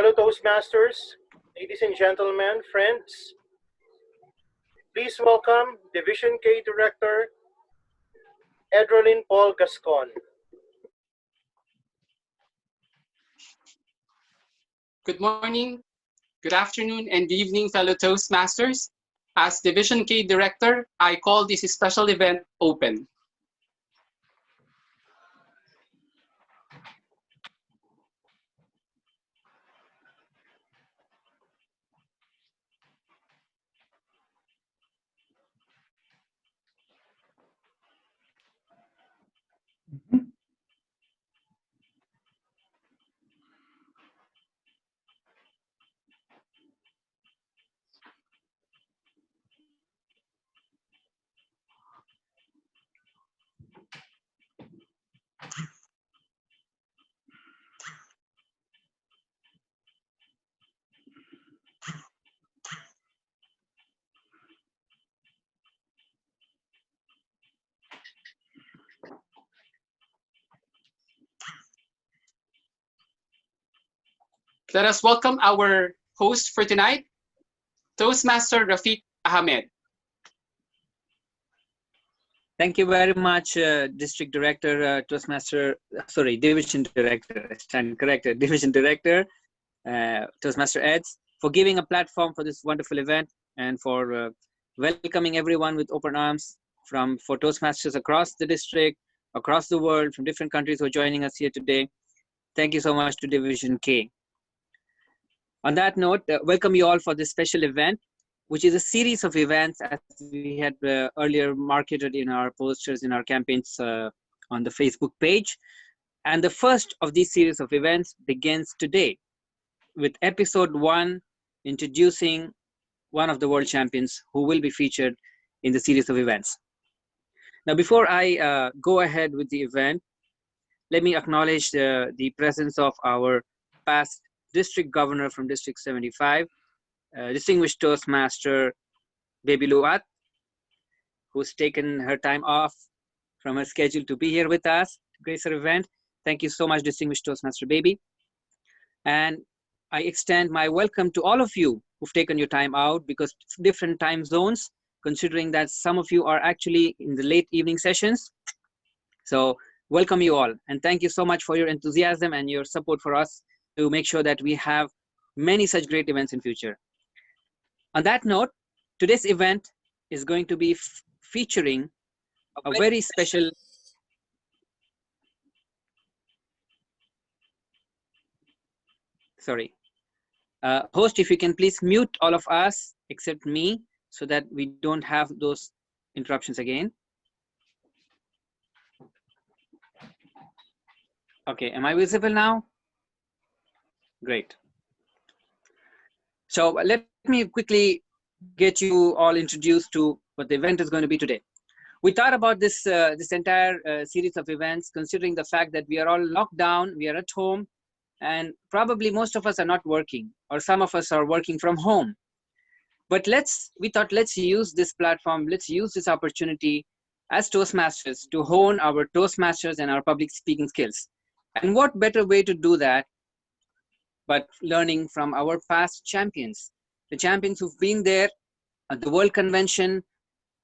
Fellow Toastmasters, ladies and gentlemen, friends, please welcome Division K Director Edrolyn Paul Gascon. Good morning, good afternoon, and good evening, fellow Toastmasters. As Division K Director, I call this special event open. Let us welcome our host for tonight, Toastmaster Rafiq Ahmed. Thank you very much, District Director, Division Director, I stand corrected, Division Director, Toastmaster Eds, for giving a platform for this wonderful event and for welcoming everyone with open arms for Toastmasters across the district, across the world, from different countries who are joining us here today. Thank you so much to Division K. On that note, welcome you all for this special event, which is a series of events as we had earlier marketed in our posters, in our campaigns on the Facebook page. And the first of these series of events begins today with episode 1, introducing one of the world champions who will be featured in the series of events. Now, before I go ahead with the event, let me acknowledge the presence of our past District Governor from District 75, distinguished Toastmaster Baby Luat, who's taken her time off from her schedule to be here with us to grace our event. Thank you so much, distinguished Toastmaster Baby. And I extend my welcome to all of you who've taken your time out, because different time zones, considering that some of you are actually in the late evening sessions. So welcome you all. And thank you so much for your enthusiasm and your support for us to make sure that we have many such great events in future. On that note, today's event is going to be featuring a very special host, if you can please mute all of us except me so that we don't have those interruptions again. Okay, am I visible now? Great. So let me quickly get you all introduced to what the event is going to be today. We thought about this entire series of events, considering the fact that we are all locked down, we are at home, and probably most of us are not working, or some of us are working from home. But we thought let's use this platform, let's use this opportunity as Toastmasters to hone our Toastmasters and our public speaking skills. And what better way to do that but learning from our past champions, the champions who've been there at the World Convention,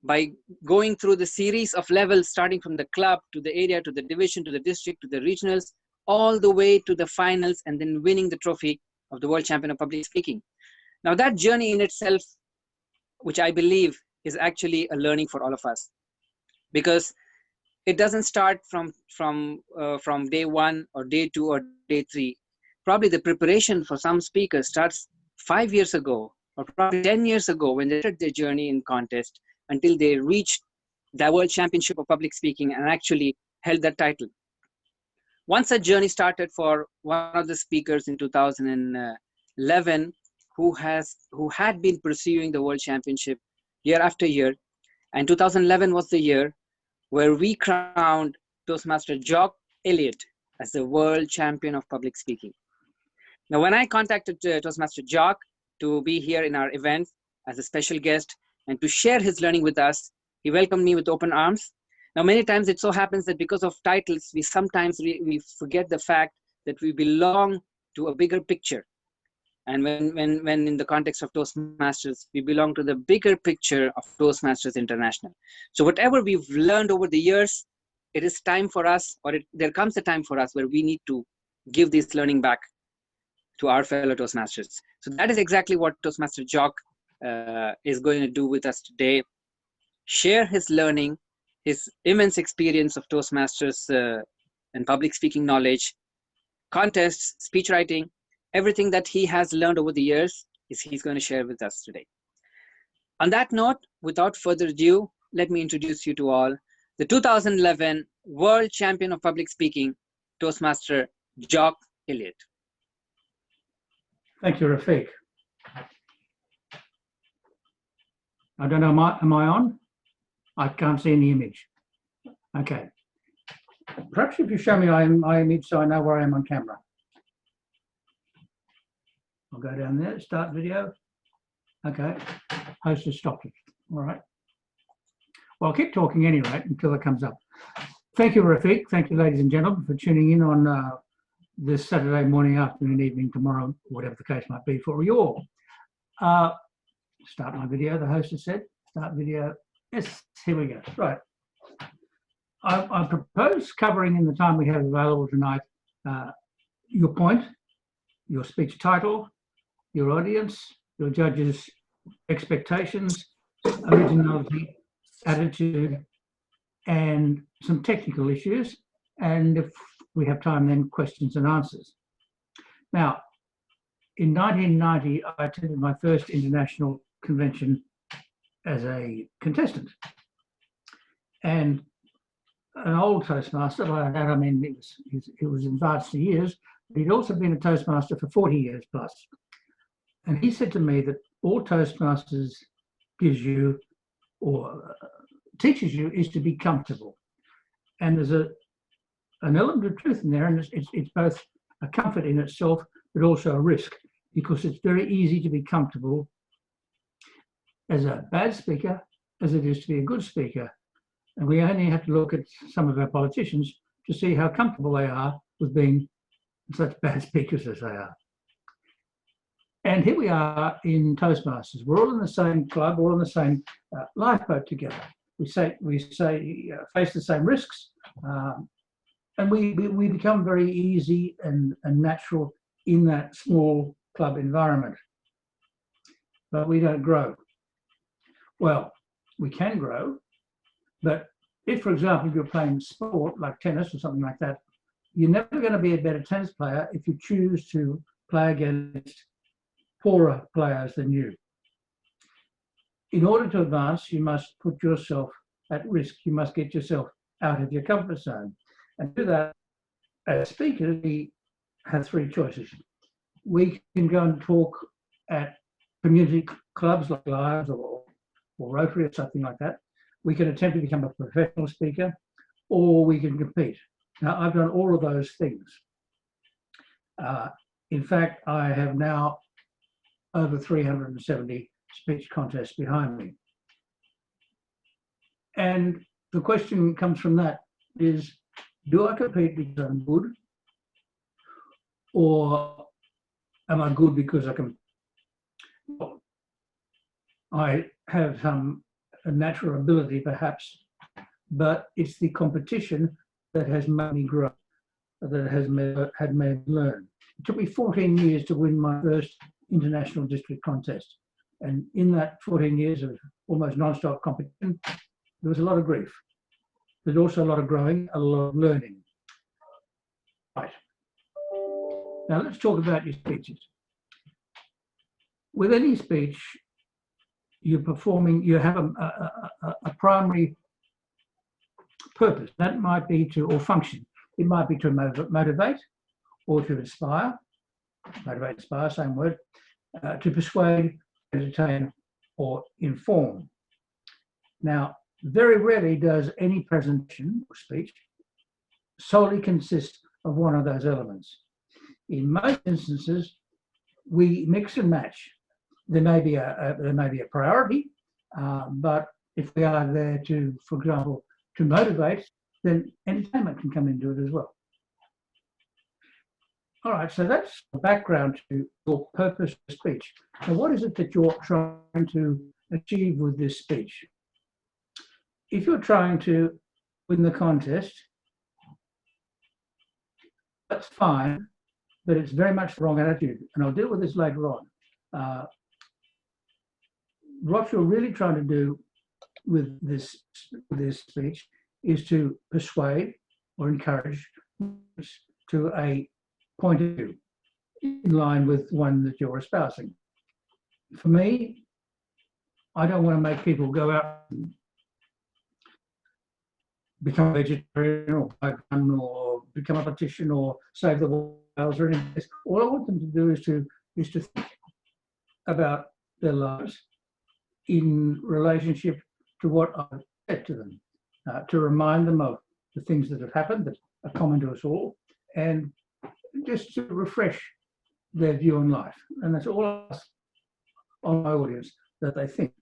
by going through the series of levels, starting from the club to the area, to the division, to the district, to the regionals, all the way to the finals, and then winning the trophy of the World Champion of Public Speaking. Now that journey in itself, which I believe is actually a learning for all of us, because it doesn't start from day 1 or day 2 or day 3. Probably the preparation for some speakers starts 5 years ago, or probably 10 years ago, when they started their journey in contest until they reached the World Championship of Public Speaking and actually held that title. Once a journey started for one of the speakers in 2011, who had been pursuing the World Championship year after year, and 2011 was the year where we crowned Toastmaster Jock Elliott as the World Champion of Public Speaking. Now, when I contacted Toastmaster Jock to be here in our event as a special guest and to share his learning with us, he welcomed me with open arms. Now, many times it so happens that because of titles, we sometimes we forget the fact that we belong to a bigger picture. And when in the context of Toastmasters, we belong to the bigger picture of Toastmasters International. So whatever we've learned over the years, it is time for us, or there comes a time for us where we need to give this learning back to our fellow Toastmasters. So that is exactly what Toastmaster Jock is going to do with us today. Share his learning, his immense experience of Toastmasters and public speaking knowledge, contests, speech writing, everything that he has learned over the years he's going to share with us today. On that note, without further ado, let me introduce you to all the 2011 World Champion of Public Speaking, Toastmaster Jock Elliott. Thank you, Rafiq. I don't know, am I on? I can't see any image. Okay. Perhaps if you show me my image so I know where I am on camera. I'll go down there, start video. Okay, host has stopped it. All right. Well, I'll keep talking anyway until it comes up. Thank you, Rafiq. Thank you, ladies and gentlemen, for tuning in on this Saturday morning, afternoon, evening, tomorrow, whatever the case might be for you all. Start my video, the host has said. Start video. Yes, here we go. Right. I propose covering in the time we have available tonight your point, your speech title, your audience, your judges' expectations, originality, attitude, and some technical issues. And if we have time, then questions and answers. Now, in 1990, I attended my first international convention as a contestant. And an old Toastmaster like that, I mean, it was advanced to years, but he'd also been a Toastmaster for 40 years plus. And he said to me that all Toastmasters gives you or teaches you is to be comfortable. And there's an element of truth in there, and it's both a comfort in itself, but also a risk, because it's very easy to be comfortable as a bad speaker as it is to be a good speaker. And we only have to look at some of our politicians to see how comfortable they are with being such bad speakers as they are. And here we are in Toastmasters. We're all in the same club, all in the same lifeboat together. We face the same risks, and we become very easy and natural in that small club environment. But we don't grow. Well, we can grow, but if, for example, you're playing sport like tennis or something like that, you're never going to be a better tennis player if you choose to play against poorer players than you. In order to advance, you must put yourself at risk. You must get yourself out of your comfort zone. And to do that, as speakers, we have three choices. We can go and talk at community clubs like Lions or Rotary or something like that. We can attempt to become a professional speaker, or we can compete. Now, I've done all of those things. In fact, I have now over 370 speech contests behind me. And the question comes from that is, do I compete because I'm good? Or am I good because I can? I have a natural ability perhaps, but it's the competition that has made me grow, that has made me learn. It took me 14 years to win my first international district contest. And in that 14 years of almost non-stop competition, there was a lot of grief. There's also a lot of growing, a lot of learning. Right. Now let's talk about your speeches. With any speech, you're performing, you have a primary purpose. That might be to, or function. It might be to motivate or to inspire. Motivate, inspire, same word. To persuade, entertain, or inform. Now, very rarely does any presentation or speech solely consist of one of those elements. In most instances, we mix and match. There may be a priority, but if we are there to, for example, to motivate, then entertainment can come into it as well. All right, so that's the background to your purpose of speech. Now, what is it that you're trying to achieve with this speech? If you're trying to win the contest, that's fine, but it's very much the wrong attitude. And I'll deal with this later on. What you're really trying to do with this speech is to persuade or encourage to a point of view in line with one that you're espousing. For me, I don't want to make people go out and become a vegetarian or buy a gun or become a politician or save the whales or anything. All I want them to do is to think about their lives in relationship to what I've said to them, to remind them of the things that have happened that are common to us all, and just to refresh their view on life. And that's all I ask on my audience, that they think.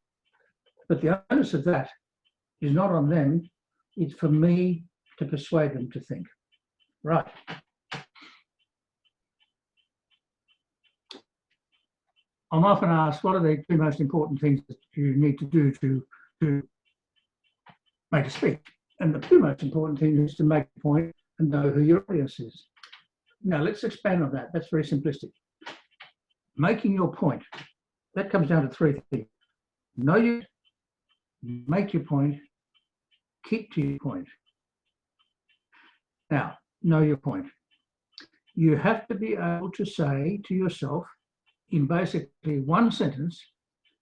But the onus of that is not on them, it's for me to persuade them to think. Right. I'm often asked, what are the two most important things that you need to do to make a speech? And the two most important things is to make a point and know who your audience is. Now, let's expand on that. That's very simplistic. Making your point, that comes down to three things. Know you, make your point, keep to your point. Now, know your point. You have to be able to say to yourself in basically one sentence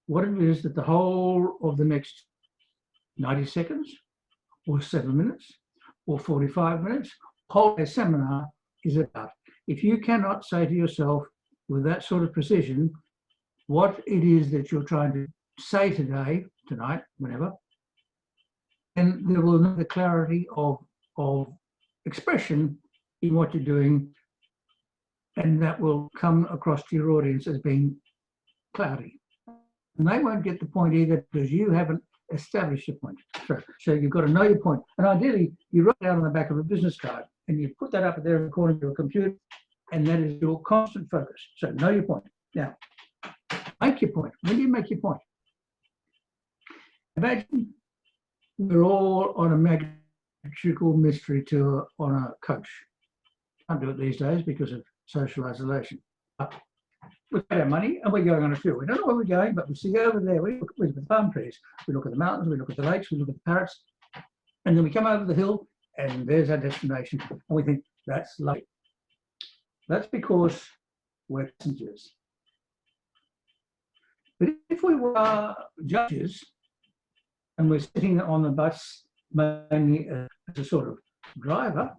what it is that the whole of the next 90 seconds or 7 minutes or 45 minutes, whole seminar is about. If you cannot say to yourself with that sort of precision what it is that you're trying to say today, tonight, whenever, then there will be the clarity of expression in what you're doing, and that will come across to your audience as being cloudy. And they won't get the point either because you haven't established your point. So you've got to know your point. And ideally, you write it out on the back of a business card and you put that up there in the corner of your computer, and that is your constant focus. So know your point. Now, make your point. When do you make your point? Imagine we're all on a magical mystery tour on a coach. Can't do it these days because of social isolation. We've got our money and we're going on a tour. We don't know where we're going, but we see over there, we look at the palm trees, we look at the mountains, we look at the lakes, we look at the parrots, and then we come over the hill and there's our destination. And we think, that's lovely. That's because we're passengers. But if we were judges and we're sitting on the bus mainly as a sort of driver,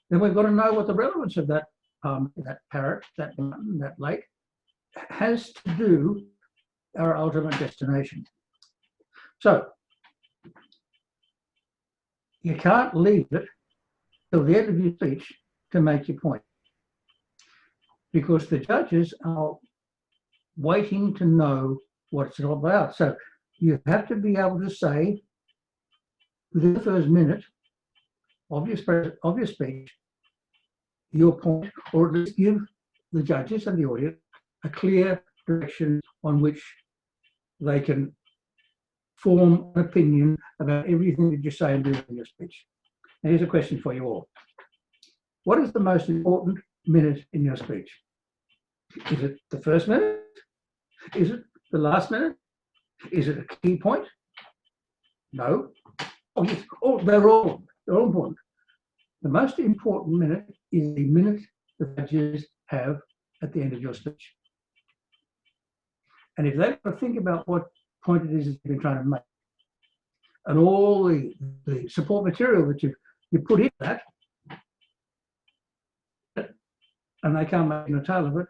then we've got to know what the relevance of that that parrot, that mountain, that lake has to do our ultimate destination. So you can't leave it till the end of your speech to make your point, because the judges are waiting to know what it's all about. So you have to be able to say within the first minute of your speech your point, or at least give the judges and the audience a clear direction on which they can form an opinion about everything that you say and do in your speech. Now, here's a question for you all. What is the most important minute in your speech? Is it the first minute? Is it the last minute? Is it a key point? No. Oh, yes. Oh, they're all important. The most important minute is the minute the judges have at the end of your speech. And if they've got to think about what point it is that you've been trying to make, and all the support material that you put in that, and they can't make a tail of it,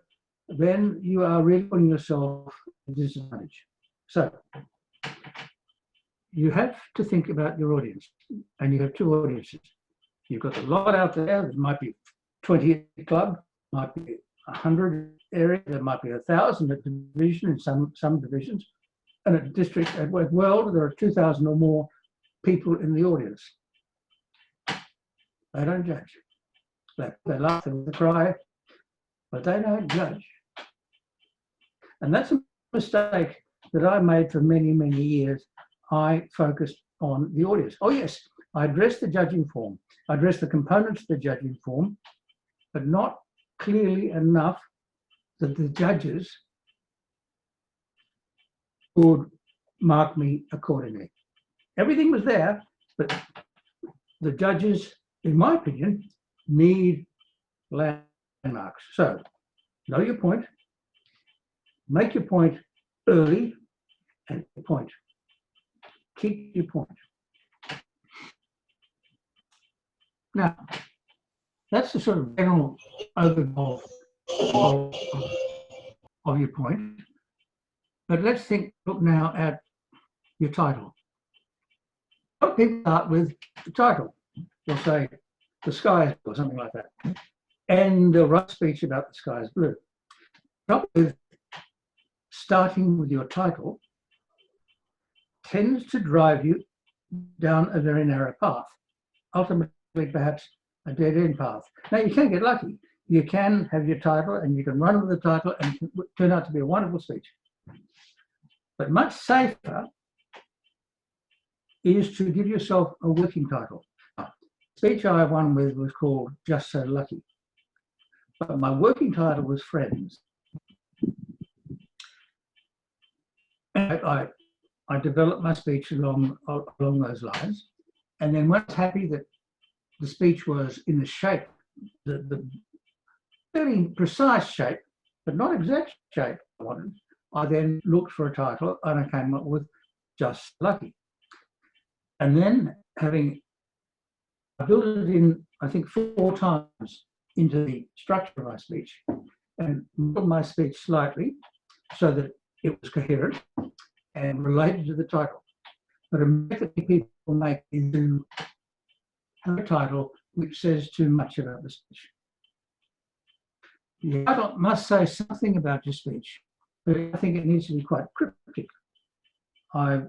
then you are really putting yourself at a disadvantage. So you have to think about your audience, and you have two audiences. You've got the lot out there. There might be 20 at the club, might be 100 area, there might be 1,000 at division in some divisions, and at district, at world, there are 2,000 or more people in the audience. They don't judge. They laugh, they cry, but they don't judge. And that's a mistake that I made for many, many years. I focused on the audience. Oh, yes, I addressed the judging form. I addressed the components of the judging form, but not clearly enough that the judges would mark me accordingly. Everything was there, but the judges, in my opinion, need landmarks. So, know your point, make your point early, and point. Keep your point. Now, that's the sort of general overview of your point. But let's look now at your title. A lot of people start with the title. They'll say, the sky is blue, or something like that. And they'll write a speech about the sky is blue. Not with starting with your title tends to drive you down a very narrow path, ultimately perhaps a dead-end path. Now, you can get lucky. You can have your title and you can run with the title and it can turn out to be a wonderful speech. But much safer is to give yourself a working title. The speech I won with was called Just So Lucky. But my working title was Friends. And I developed my speech along those lines. And then when I was happy that the speech was in the shape, the very precise shape, but not exact shape I wanted, I then looked for a title and I came up with Just Lucky. And then I built it in, I think, 4 times into the structure of my speech and built my speech slightly so that it was coherent and related to the title. But a mistake that people make is to have a title which says too much about the speech. The title must say something about your speech, but I think it needs to be quite cryptic. I've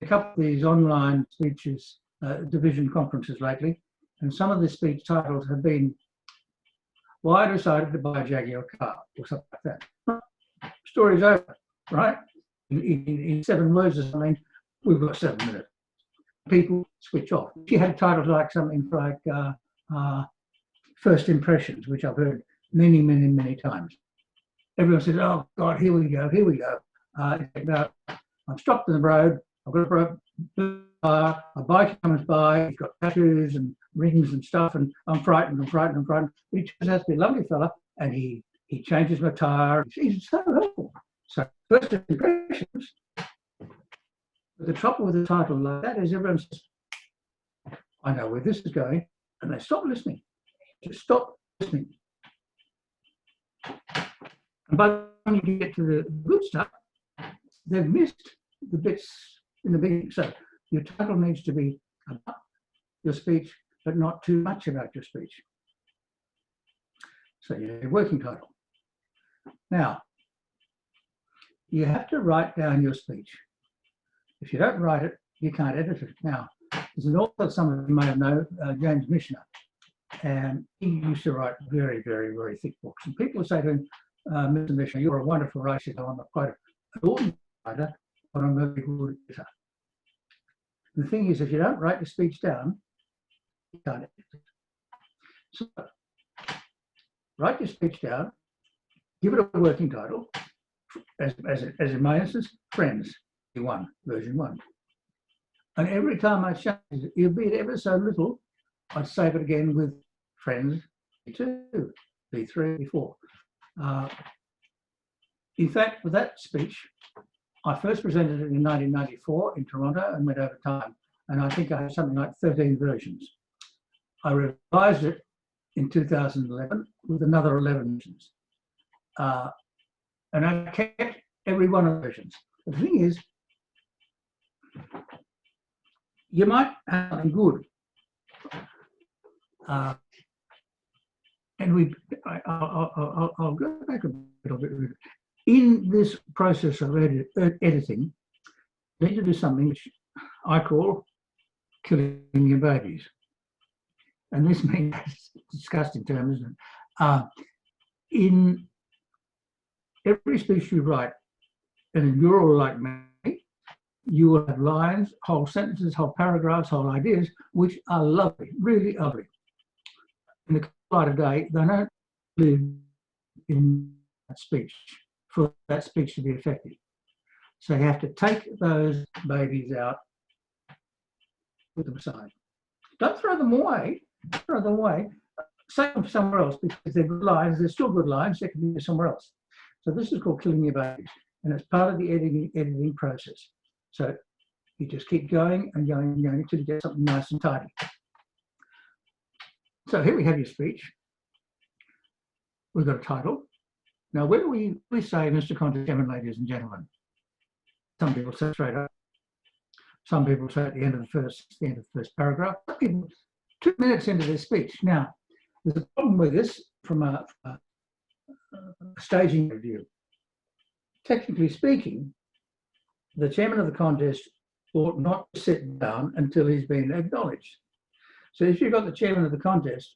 picked up these online speeches, division conferences lately, and some of the speech titles have been, "Why I decided to buy a Jaguar car," or something like that. Story's over, right? In 7 words or something, we've got 7 minutes. People switch off. If you had titles like something like First Impressions, which I've heard many, many, many times. Everyone says, "Oh God, here we go, here we go." About, I'm stopped on the road, I've got a bike comes by, he's got tattoos and rings and stuff, and I'm frightened. But he turns out to be a lovely fella, and he changes my tire. He's so helpful. So First Impressions. But the trouble with a title like that is everyone says, "I know where this is going," and they stop listening. Just stop listening. And by the time you get to the good stuff, they've missed the bits in the beginning. So your title needs to be about your speech, but not too much about your speech. So your working title. Now, you have to write down your speech. If you don't write it, you can't edit it. Now, there's an author, some of you may have known, James Michener, and he used to write very, very, very thick books. And people say to him, "Mr. Michener, you're a wonderful writer." I'm quite an ordinary writer, but I'm a very good editor. The thing is, if you don't write your speech down, you can't edit it. So, write your speech down, give it a working title, as in my instance, Friends, version 1. And every time I change it, albeit ever so little, I'd save it again with Friends B2, B3, B4. In fact, with that speech, I first presented it in 1994 in Toronto and went over time. And I think I had something like 13 versions. I revised it in 2011 with another 11 versions. And I kept every one of the versions. The thing is, you might have something good. And I'll go back a little bit. In this process of editing, you need to do something which I call killing your babies. And this means, it's a disgusting term, isn't it? in every speech you write, and you're all like me, you will have lines, whole sentences, whole paragraphs, whole ideas, which are lovely, really lovely. In the light of day, they don't live in that speech for that speech to be effective. So you have to take those babies out, put them aside. Don't throw them away. Throw them away. Save them somewhere else, because they're good lines. They're still good lines. They can be somewhere else. So this is called killing your babies, and it's part of the editing process. So you just keep going and going and going until you get something nice and tidy. So here we have your speech. We've got a title. Now, when we say Mr. Contest Chairman, ladies and gentlemen, some people say straight up. Some people say at the end of the first paragraph. Some people 2 minutes into their speech. Now, there's a problem with this from a staging review. Technically speaking, the chairman of the contest ought not to sit down until he's been acknowledged. So if you've got the chairman of the contest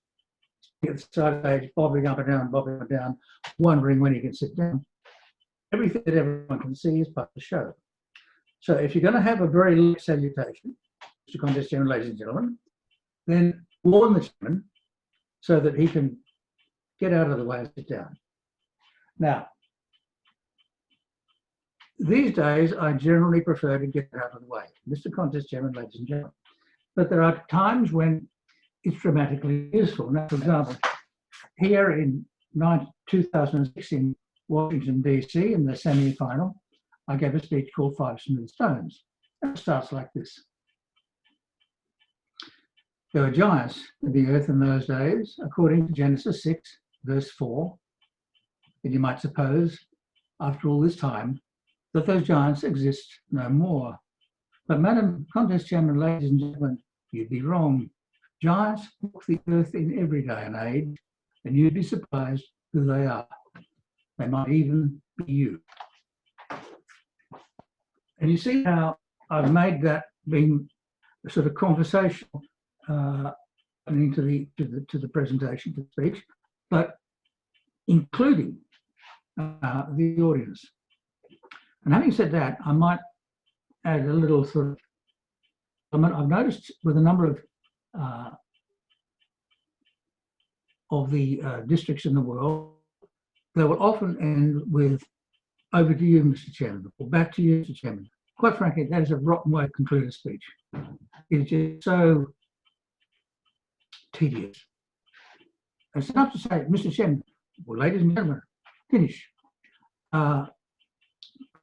at the side stage, bobbing up and down, wondering when he can sit down, everything that everyone can see is part of the show. So if you're going to have a very light salutation, Mr. Contest Chairman, ladies and gentlemen, then warn the chairman so that he can get out of the way and sit down. Now, these days, I generally prefer to get out of the way. Mr. Contest Chairman, ladies and gentlemen. But there are times when it's dramatically useful. Now, for example, here in 2006 in Washington, D.C., in the semi-final, I gave a speech called Five Smooth Stones. And it starts like this. There were giants in the earth in those days, according to Genesis 6, verse 4. And you might suppose, after all this time, that those giants exist no more. But Madam Contest Chairman, ladies and gentlemen, you'd be wrong. Giants walk the earth in every day and age, and you'd be surprised who they are. They might even be you. And you see how I've made that being a sort of conversational into the presentation, to the speech, but including the audience. And having said that, I might add a little sort of element. I've noticed with a number of the districts in the world, they will often end with over to you, Mr. Chairman, or back to you, Mr. Chairman. Quite frankly, that is a rotten way to conclude a speech. It's just so tedious. It's enough to say, Mr. Chairman, well, ladies and gentlemen, finish. That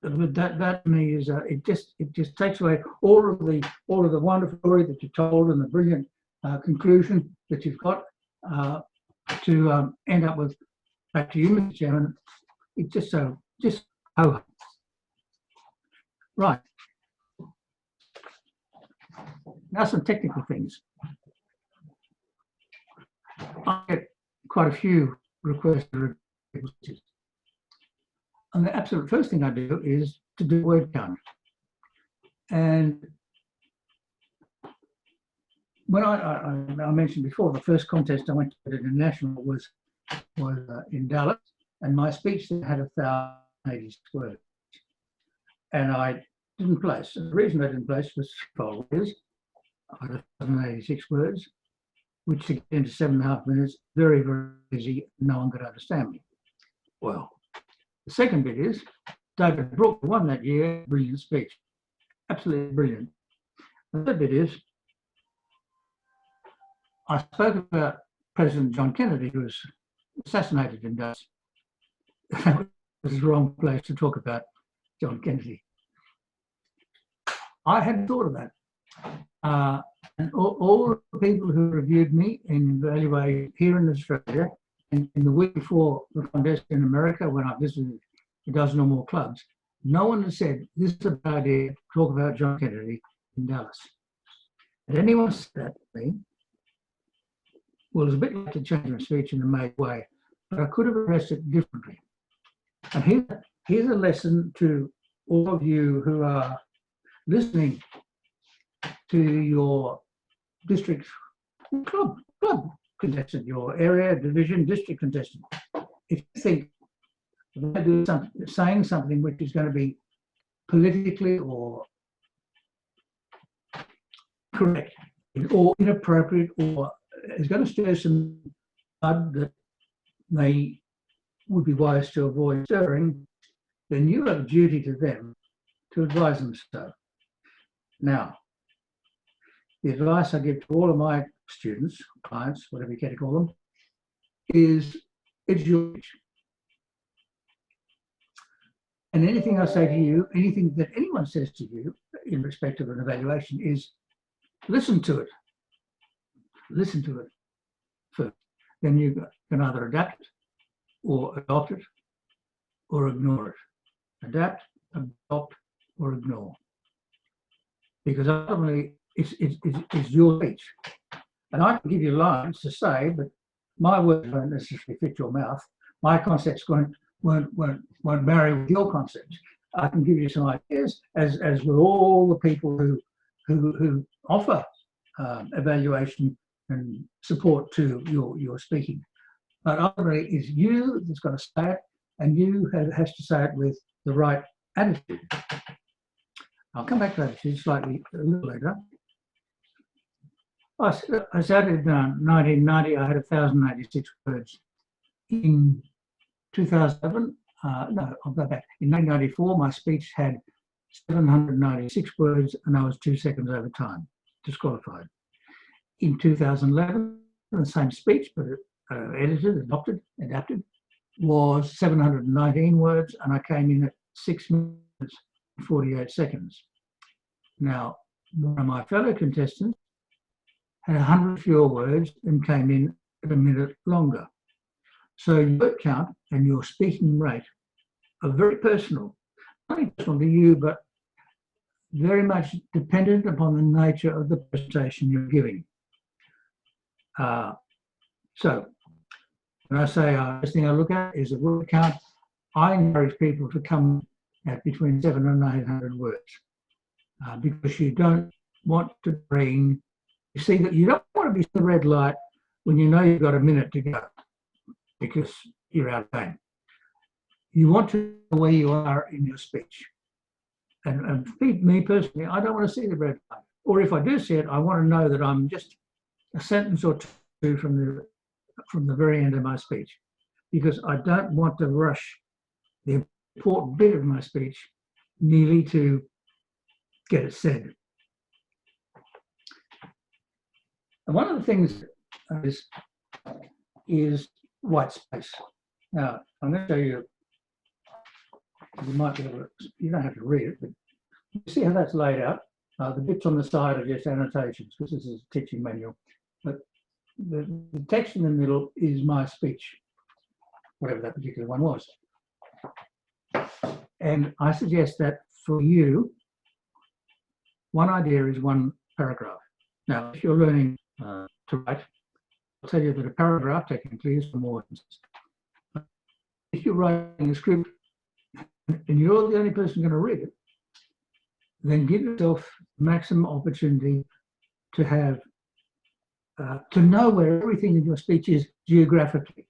to me is it just takes away all of the wonderful story that you told and the brilliant conclusion that you've got to end up with back to you, Mr. Chairman. It's just oh. Right. Now some technical things. I get quite a few requests for speeches. And the absolute first thing I do is to do word count. And when I mentioned before, the first contest I went to at international was in Dallas, and my speech had 1,086 words. And I didn't place. And the reason I didn't place was I had 1,086 words, which to get into 7.5 minutes, very, very easy. No one could understand me. Well, the second bit is David Brooke won that year, brilliant speech, absolutely brilliant. The third bit is I spoke about President John Kennedy, who was assassinated in Dallas. That was the wrong place to talk about John Kennedy. I hadn't thought of that. And all the people who reviewed me in evaluation here in Australia, and in the week before the contest in America, when I visited a dozen or more clubs, no one has said, this is a bad idea to talk about John Kennedy in Dallas. Had anyone said that to me, well, it was a bit like to change my speech in a made way, but I could have addressed it differently. And here's a lesson to all of you who are listening to your district club contestant, your area, division, district contestant. if you think they do something, saying something which is going to be politically or correct or inappropriate or is going to stir some blood that they would be wise to avoid stirring, then you have a duty to them to advise them so. Now, the advice I give to all of my students, clients, whatever you care to call them, is it's your age. And anything I say to you, anything that anyone says to you in respect of an evaluation is listen to it. Listen to it first. Then you can either adapt it or adopt it or ignore it. Adapt, adopt, or ignore. Because ultimately, it's your speech. And I can give you lines to say, but my words won't necessarily fit your mouth. My concepts won't marry with your concepts. I can give you some ideas, as with all the people who offer evaluation and support to your speaking. But ultimately, it's you that's got to say it, and you has to say it with the right attitude. I'll come back to attitude slightly a little later. I started in 1990. I had 1,086 words. In 2007, no, I'll go back. In 1994, my speech had 796 words, and I was 2 seconds over time, disqualified. In 2011, the same speech, but edited, adapted, was 719 words, and I came in at 6 minutes and 48 seconds. Now, one of my fellow contestants had 100 fewer words and came in at a minute longer. So your word count and your speaking rate are very personal, not only personal to you, but very much dependent upon the nature of the presentation you're giving. So when I say the first thing I look at is a word count, I encourage people to come at between 700 and 800 words because you don't want to bring, you see that you don't want to be the red light when you know you've got a minute to go because you're out of time. You want to know where you are in your speech. And me personally, I don't want to see the red light. Or if I do see it, I want to know that I'm just a sentence or two from the very end of my speech, because I don't want to rush the important bit of my speech nearly to get it said. And one of the things is white space. Now, I'm going to show you, you might be able to, you don't have to read it, but you see how that's laid out. The bits on the side are just annotations, because this is a teaching manual. But the text in the middle is my speech, whatever that particular one was. And I suggest that for you, one idea is one paragraph. Now, if you're learning to write, I'll tell you that a paragraph technically is some words. If you're writing a script and you're the only person going to read it, then give yourself maximum opportunity to have to know where everything in your speech is geographically.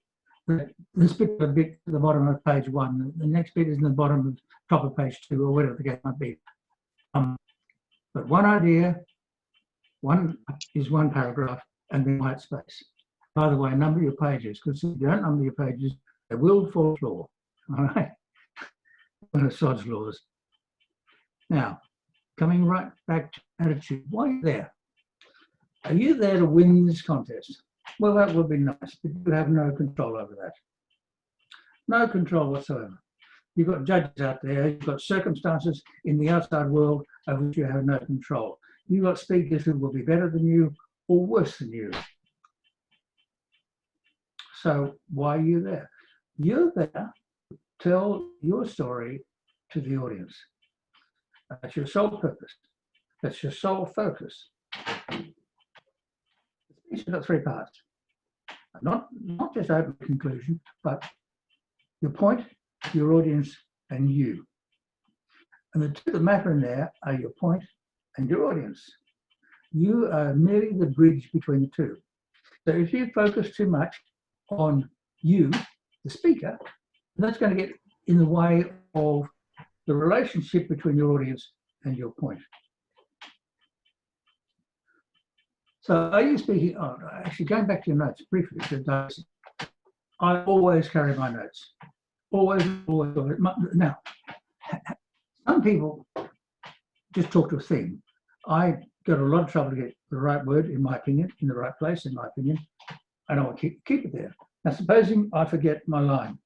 This bit at the bottom of page 1, the next bit is in the bottom of top of page 2, or whatever the case might be. But one idea, one paragraph, and then white space. By the way, number your pages, because if you don't number your pages, they will fall floor. All right? One of Sod's laws. Now, coming right back to attitude, why are you there? Are you there to win this contest? Well, that would be nice, but you have no control over that. No control whatsoever. You've got judges out there, you've got circumstances in the outside world over which you have no control. You've got speakers who will be better than you or worse than you. So why are you there? You're there to tell your story to the audience. That's your sole purpose. That's your sole focus. The speech has got 3 parts. Not just open conclusion, but your point, your audience, and you. And the two that matter in there are your point and your audience. You are merely the bridge between the two. So if you focus too much on you the speaker, that's going to get in the way of the relationship between your audience and your point. So are you speaking, oh, actually going back to your notes briefly, I always carry my notes. Always. Now, some people just talk to a theme. I got a lot of trouble to get the right word, in my opinion, in the right place, in my opinion, and I will keep it there. Now, supposing I forget my line.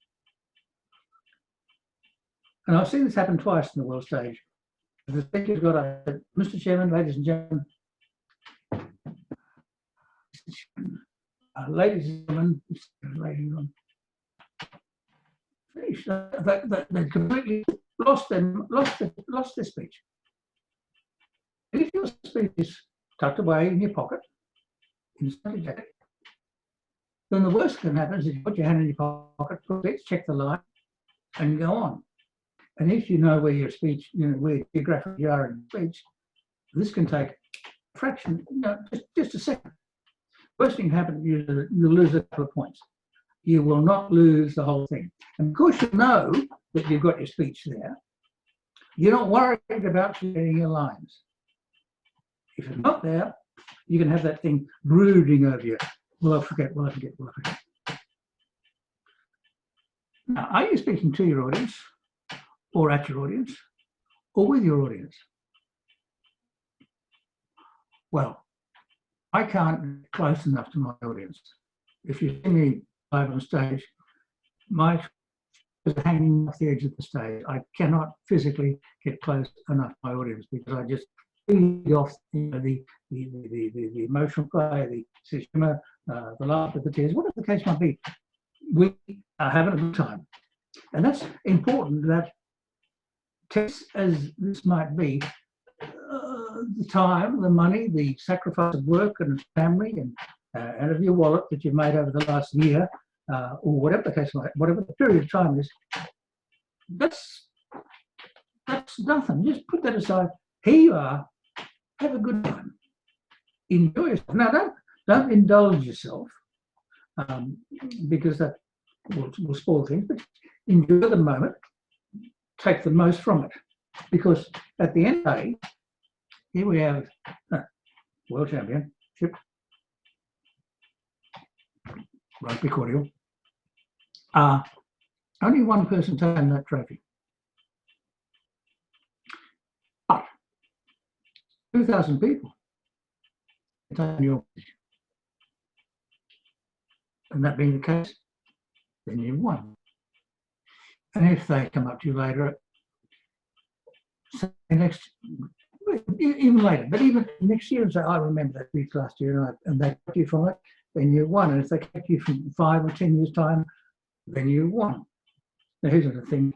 And I've seen this happen twice in the world stage. The speaker's got a, Mr. Chairman, ladies and gentlemen, ladies and gentlemen, they completely lost their speech. And if your speech is tucked away in your pocket, in a study jacket, then the worst that can happen is you put your hand in your pocket, check the line, and go on. And if you know where your speech, where geographically you are in speech, this can take a fraction, just a second. Worst thing happen, you lose a couple of points. You will not lose the whole thing. And of course, you know that you've got your speech there. You're not worried about forgetting your lines. If it's not there, you can have that thing brooding over you. Will I forget? Will I forget? Will I forget? Now, are you speaking to your audience, or at your audience, or with your audience? Well, I can't get close enough to my audience. If you see me live on stage, my is hanging off the edge of the stage. I cannot physically get close enough to my audience because I just feed off the emotional play, the humor, the laughter, the tears, whatever the case might be. We are having a good time. And that's important, that tense as this might be, the time, the money, the sacrifice of work and family and of your wallet that you've made over the last year, or whatever the case might be, whatever the period of time is, that's nothing. Just put that aside. Here you are. Have a good time. Enjoy yourself. Now, don't indulge yourself, because that will spoil things, but enjoy the moment. Take the most from it. Because at the end of the day, here we have world championship, rugby cordial. Only one person taking that trophy. But 2,000 people taking your position. And that being the case, then you've won. And if they come up to you later, say next, even later, but even next year and say, I remember that speech last year, and they kept you from it, then you won. And if they kept you from 5 or 10 years' time, then you won. Now, here's the thing.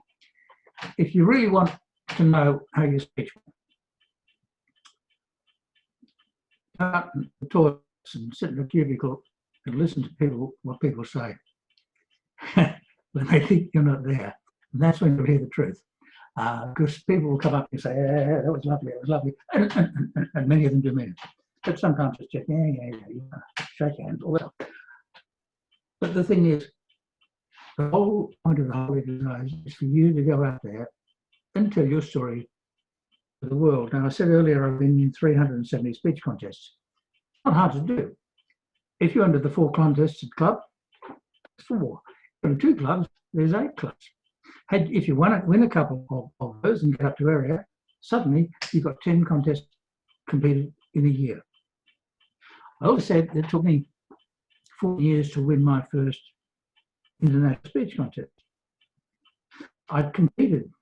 If you really want to know how your speech went, go out in the toilets and sit in a cubicle and listen to people, what people say. When they think you're not there. And that's when you'll hear the truth. Because people will come up and say, yeah, that was lovely, it was lovely. And many of them do mean it. But sometimes it's just, yeah, shake hands, all that. But the thing is, the whole point of the whole exercise is for you to go out there and tell your story to the world. Now, I said earlier, I've been in 370 speech contests. It's not hard to do. If you're under the 4 contests at club, it's 4. In 2 clubs, there's 8 clubs. If you win a couple of those and get up to area, suddenly you've got 10 contests competed in a year. I also said it took me 4 years to win my first international speech contest. I've competed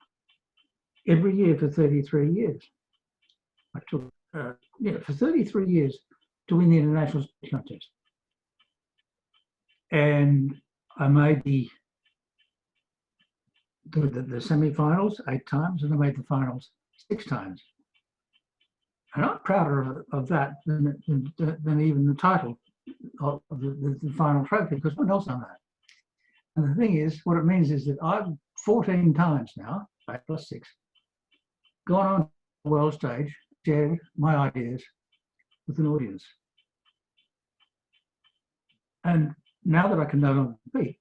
every year for 33 years. I took, for 33 years to win the international speech contest. And I made the semi-finals 8 times, and I made the finals 6 times. And I'm prouder of that than even the title of the final trophy, because what else on that? And the thing is, what it means is that I've 14 times now, 8 plus 6, gone on the world stage, shared my ideas with an audience. And now that I can no longer compete,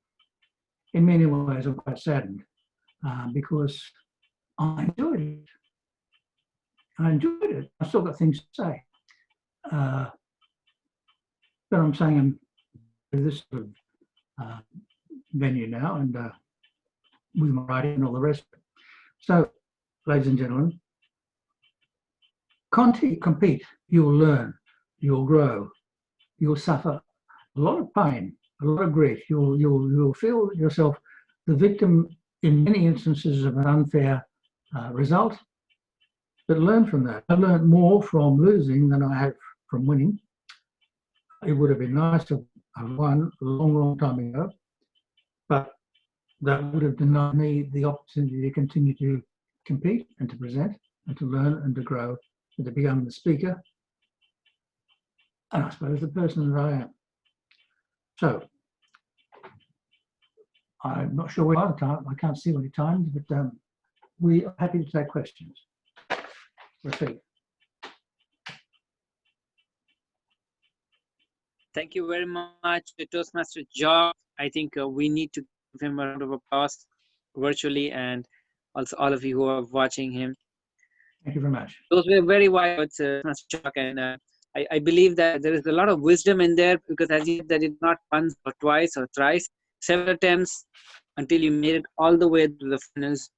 in many ways, I'm quite saddened because I enjoyed it. I enjoyed it. I've still got things to say. But I'm saying I'm in this sort of venue now and with my writing and all the rest. So, ladies and gentlemen, compete, you'll learn, you'll grow, you'll suffer a lot of pain, a lot of grief. You'll feel yourself the victim in many instances of an unfair result, but learn from that. I learned more from losing than I have from winning. It would have been nice to have won a long, long time ago, but that would have denied me the opportunity to continue to compete and to present and to learn and to grow and to become the speaker and I suppose the person that I am. So I'm not sure where the time, I can't see any times, but we are happy to take questions. Repeat. Thank you very much, Toastmaster Jock. I think we need to give him a round of applause virtually, and also all of you who are watching him. Thank you very much. Those were very wise words, Toastmaster Jock, and I believe that there is a lot of wisdom in there, because as you said, that it's not once or twice or thrice, several attempts until you made it all the way to the finals.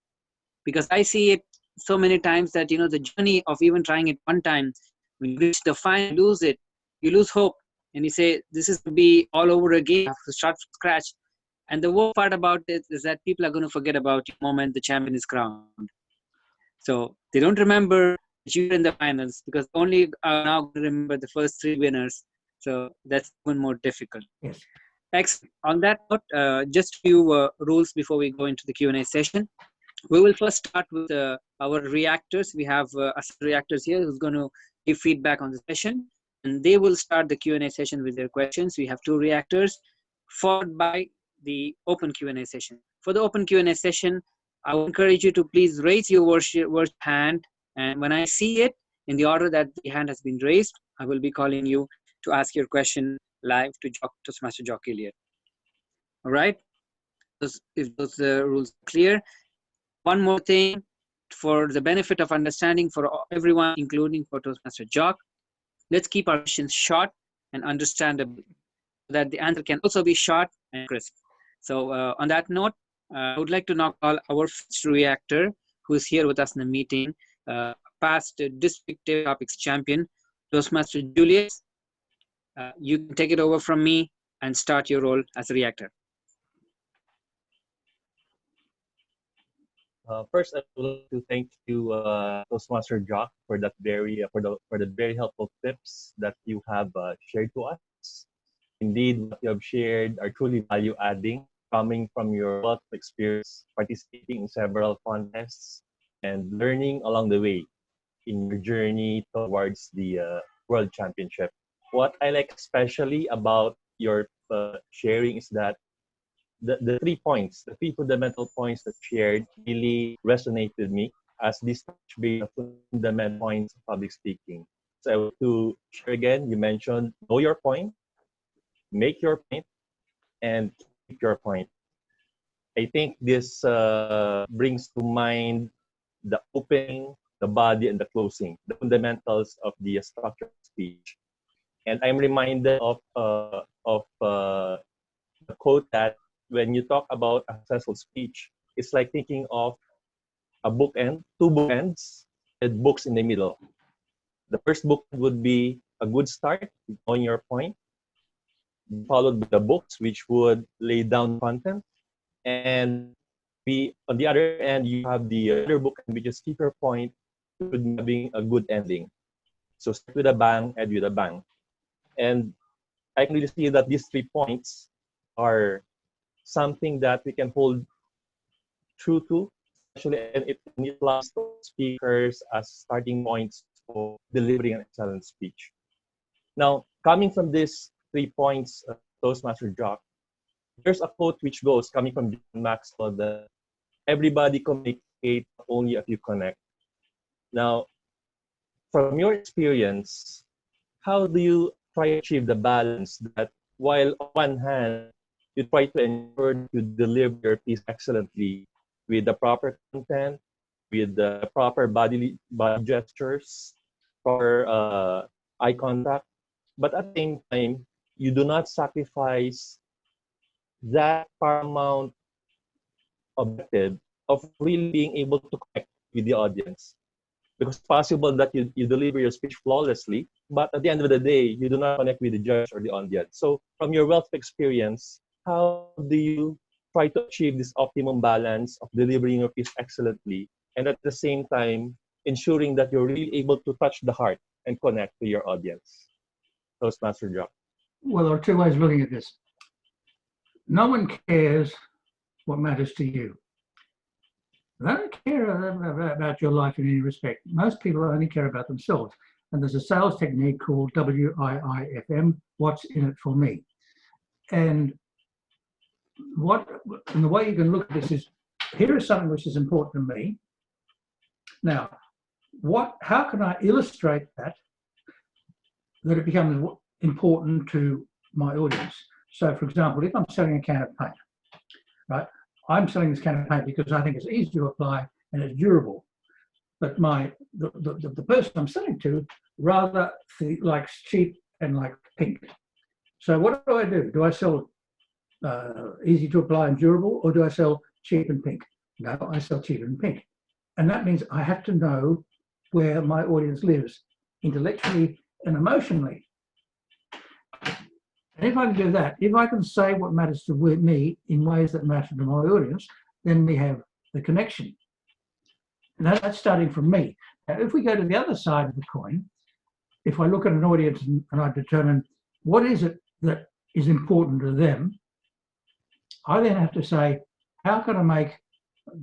Because I see it so many times that, you know, the journey of even trying it one time, when you reach the final, you lose it, you lose hope, and you say, this is to be all over again, I have to start from scratch. And the worst part about it is that people are going to forget about the moment the champion is crowned. So they don't remember that you were in the finals, because only are now going to remember the first three winners. So that's even more difficult. Yes. Excellent. On that note, just a few rules before we go into the Q&A session. We will first start with our reactors. We have reactors here who's going to give feedback on the session, and they will start the Q&A session with their questions. We have two reactors, followed by the open Q&A session. For the open Q&A session, I will encourage you to please raise your worship hand, and when I see it in the order that the hand has been raised, I will be calling you to ask your question live to Toastmaster Jock Elliott. All right? If those rules are clear. One more thing, for the benefit of understanding for everyone, including for Toastmaster Jock, let's keep our questions short and understandable, so that the answer can also be short and crisp. So on that note, I would like to now call our first reactor, who is here with us in the meeting, past district topics champion, Toastmaster Julius. You can take it over from me and start your role as a reactor. First, I would like to thank you, Toastmaster Jock, for that very very helpful tips that you have shared to us. Indeed, what you have shared are truly value adding, coming from your wealth of experience, participating in several contests, and learning along the way in your journey towards the World Championship. What I like especially about your sharing is that the 3 points, the 3 fundamental points that shared really resonate with me, as these touch base on fundamental points of public speaking. So I want to share again, you mentioned know your point, make your point, and keep your point. I think this brings to mind the opening, the body, and the closing, the fundamentals of the structured speech. And I'm reminded of the quote that when you talk about a successful speech, it's like thinking of a bookend, 2 bookends, and books in the middle. The first book would be a good start, knowing your point, followed by the books, which would lay down content, and on the other end, you have the other book, which is keep your point, with having a good ending. So start with a bang, end with a bang. And I can really see that these 3 points are something that we can hold true to, especially and it applies to speakers as starting points for delivering an excellent speech. Now, coming from these 3 points, Toastmaster Jock, there's a quote which goes, coming from John Maxwell, that everybody communicate, only if you connect. Now, from your experience, how do you try to achieve the balance that while on one hand, you try to ensure that you deliver your piece excellently with the proper content, with the proper body gestures, proper eye contact. But at the same time, you do not sacrifice that paramount objective of really being able to connect with the audience. Because it's possible that you deliver your speech flawlessly, but at the end of the day, you do not connect with the judge or the audience. So from your wealth of experience, how do you try to achieve this optimum balance of delivering your piece excellently and at the same time ensuring that you're really able to touch the heart and connect to your audience? Toastmaster Jock. Well, there are two ways of looking at this. No one cares what matters to you. They don't care about your life in any respect. Most people only care about themselves. And there's a sales technique called WIIFM, what's in it for me. And the way you can look at this is, here is something which is important to me. Now, how can I illustrate that it becomes important to my audience? So, for example, if I'm selling a can of paint, right? I'm selling this can of paint because I think it's easy to apply and it's durable. But the person I'm selling to rather likes cheap and like pink. So what do? Do I sell easy to apply and durable, or do I sell cheap and pink? No, I sell cheap and pink. And that means I have to know where my audience lives, intellectually and emotionally. And if I can do that, if I can say what matters to me in ways that matter to my audience, then we have the connection. And that's starting from me. Now, if we go to the other side of the coin, if I look at an audience and I determine what is it that is important to them, I then have to say, how can I make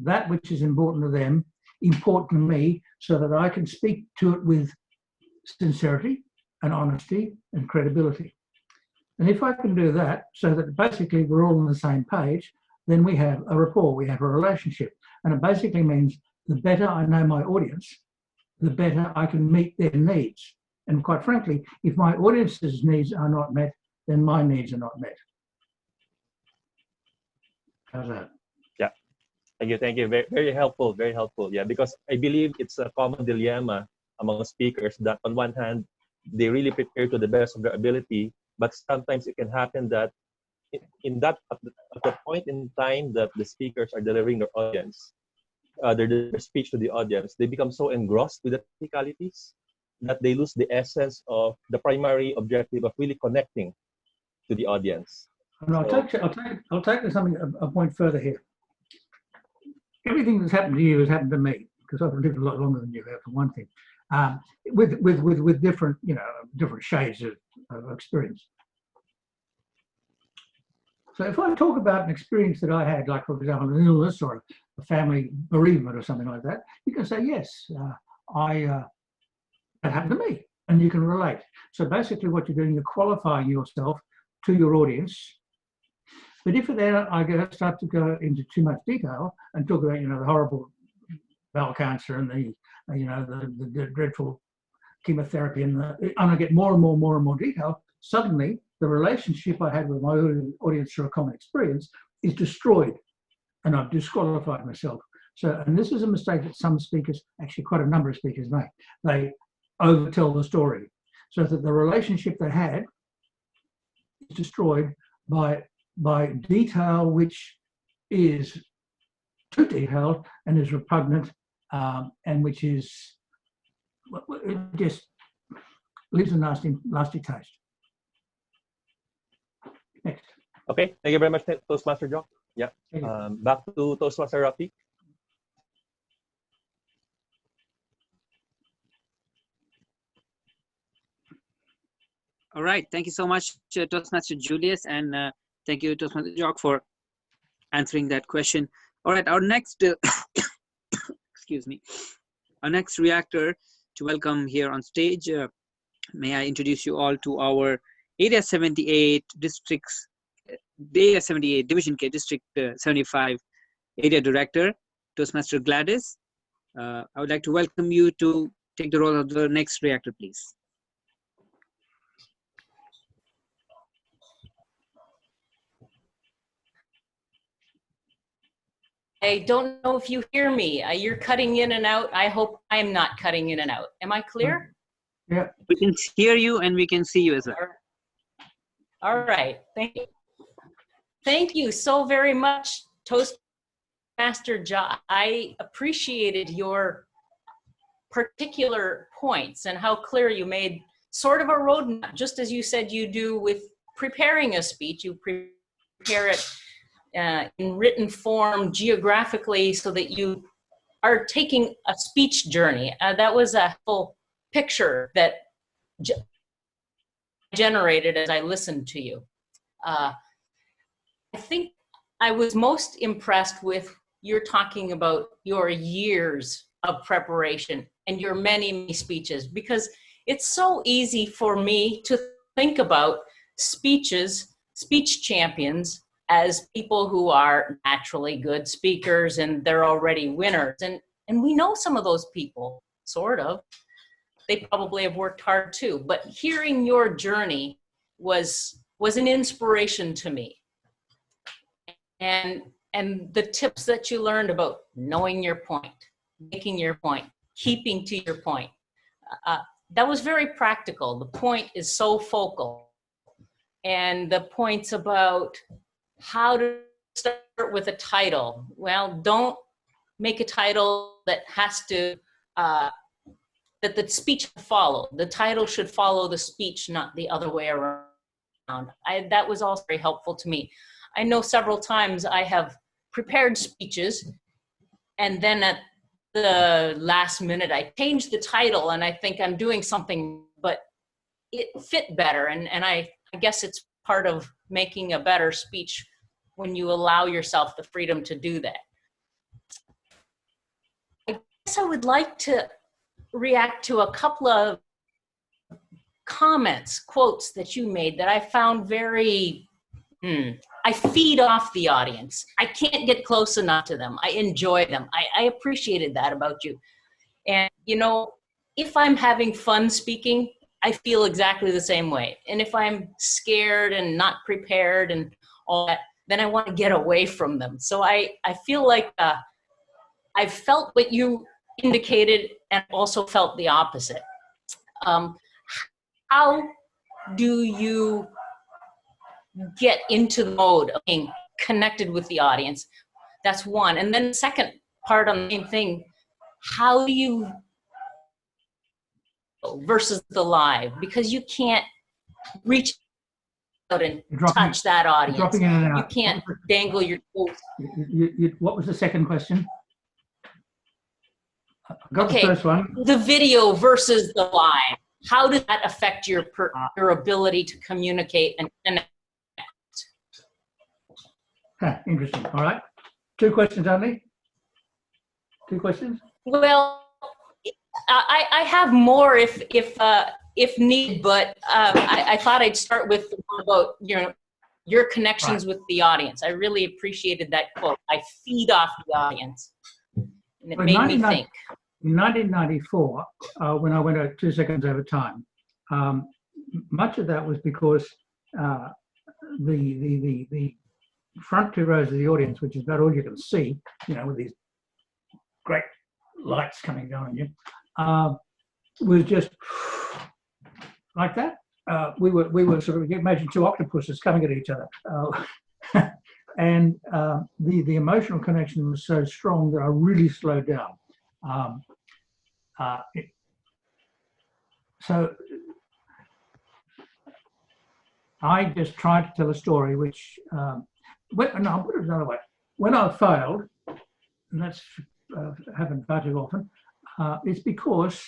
that which is important to them important to me so that I can speak to it with sincerity and honesty and credibility. And if I can do that so that basically we're all on the same page, then we have a rapport, we have a relationship. And it basically means the better I know my audience, the better I can meet their needs. And quite frankly, if my audience's needs are not met, then my needs are not met. How's that? Yeah. Thank you. Very, very helpful, very helpful. Yeah, because I believe it's a common dilemma among speakers that on one hand, they really prepare to the best of their ability, but sometimes it can happen that at the point in time that the speakers are delivering their audience, their speech to the audience, they become so engrossed with the technicalities that they lose the essence of the primary objective of really connecting to the audience. And I'll take something a point further here. Everything that's happened to you has happened to me, because I've lived a lot longer than you have, for one thing. With different, different shades of experience. So if I talk about an experience that I had, like for example, an illness or a family bereavement or something like that, you can say, yes, that happened to me, and you can relate. So basically what you're doing, you're qualifying yourself to your audience. But if then I start to go into too much detail and talk about, the horrible bowel cancer and the dreadful chemotherapy and I get more and more detail, suddenly the relationship I had with my audience through a common experience is destroyed, and I've disqualified myself. So, and this is a mistake that some speakers, actually quite a number of speakers make. They overtell the story, so that the relationship they had is destroyed by detail which is too detailed and is repugnant, and which is, it just leaves a nasty taste. Next. Okay, thank you very much, Toastmaster Jock. Yeah, back to Toastmaster Rafi. All right, thank you so much, Toastmaster Julius, and thank you, Toastmaster Jock, for answering that question. All right, our next, excuse me, our next reactor to welcome here on stage. May I introduce you all to our Area 78 districts, Area 78 Division K District 75 Area Director, Toastmaster Gladys. I would like to welcome you to take the role of the next reactor, please. I don't know if you hear me. You're cutting in and out. I hope I'm not cutting in and out. Am I clear? Yeah. We can hear you and we can see you as well. All right. Thank you. Thank you so very much, Toastmaster Jock. I appreciated your particular points and how clear you made sort of a roadmap, just as you said you do with preparing a speech. You prepare it in written form geographically so that you are taking a speech journey. That was a full picture that generated as I listened to you. I think I was most impressed with you're talking about your years of preparation and your many speeches, because it's so easy for me to think about speech champions as people who are naturally good speakers and they're already winners. And we know some of those people, sort of. They probably have worked hard too, but hearing your journey was an inspiration to me. And the tips that you learned about knowing your point, making your point, keeping to your point, that was very practical. The point is so focal. And the points about how to start with a title. Well, don't make a title that has to, that the speech follow. The title should follow the speech, not the other way around. That was also very helpful to me. I know several times I have prepared speeches and then at the last minute I change the title and I think I'm doing something, but it fit better. And I guess it's part of making a better speech when you allow yourself the freedom to do that. I guess I would like to react to a couple of comments, quotes that you made that I found very, I feed off the audience. I can't get close enough to them. I enjoy them. I appreciated that about you. And, you know, if I'm having fun speaking, I feel exactly the same way. And if I'm scared and not prepared and all that, then I want to get away from them. So I feel like I felt what you indicated and also felt the opposite. How do you get into the mode of being connected with the audience? That's one. And then the second part on the same thing, how do you versus the live? Because you can't reach out and touch that audience. You can't dangle your toes. What was the second question? I got Okay, the first one. The video versus the live. How does that affect your ability to communicate and connect? Interesting. All right. Two questions only? Two questions? Well, I have more if needed, but I thought I'd start with about your connections with the audience. I really appreciated that quote. I feed off the audience, and it made me think. In 1994, when I went out 2 seconds over time, much of that was because the front two rows of the audience, which is about all you can see, you know, with these great lights coming down on you, was just like that. We were sort of, imagine two octopuses coming at each other. And the emotional connection was so strong that I really slowed down. So I just tried to tell a story which, no, I'll put it another way. When I failed, and that's happened far too often, it's because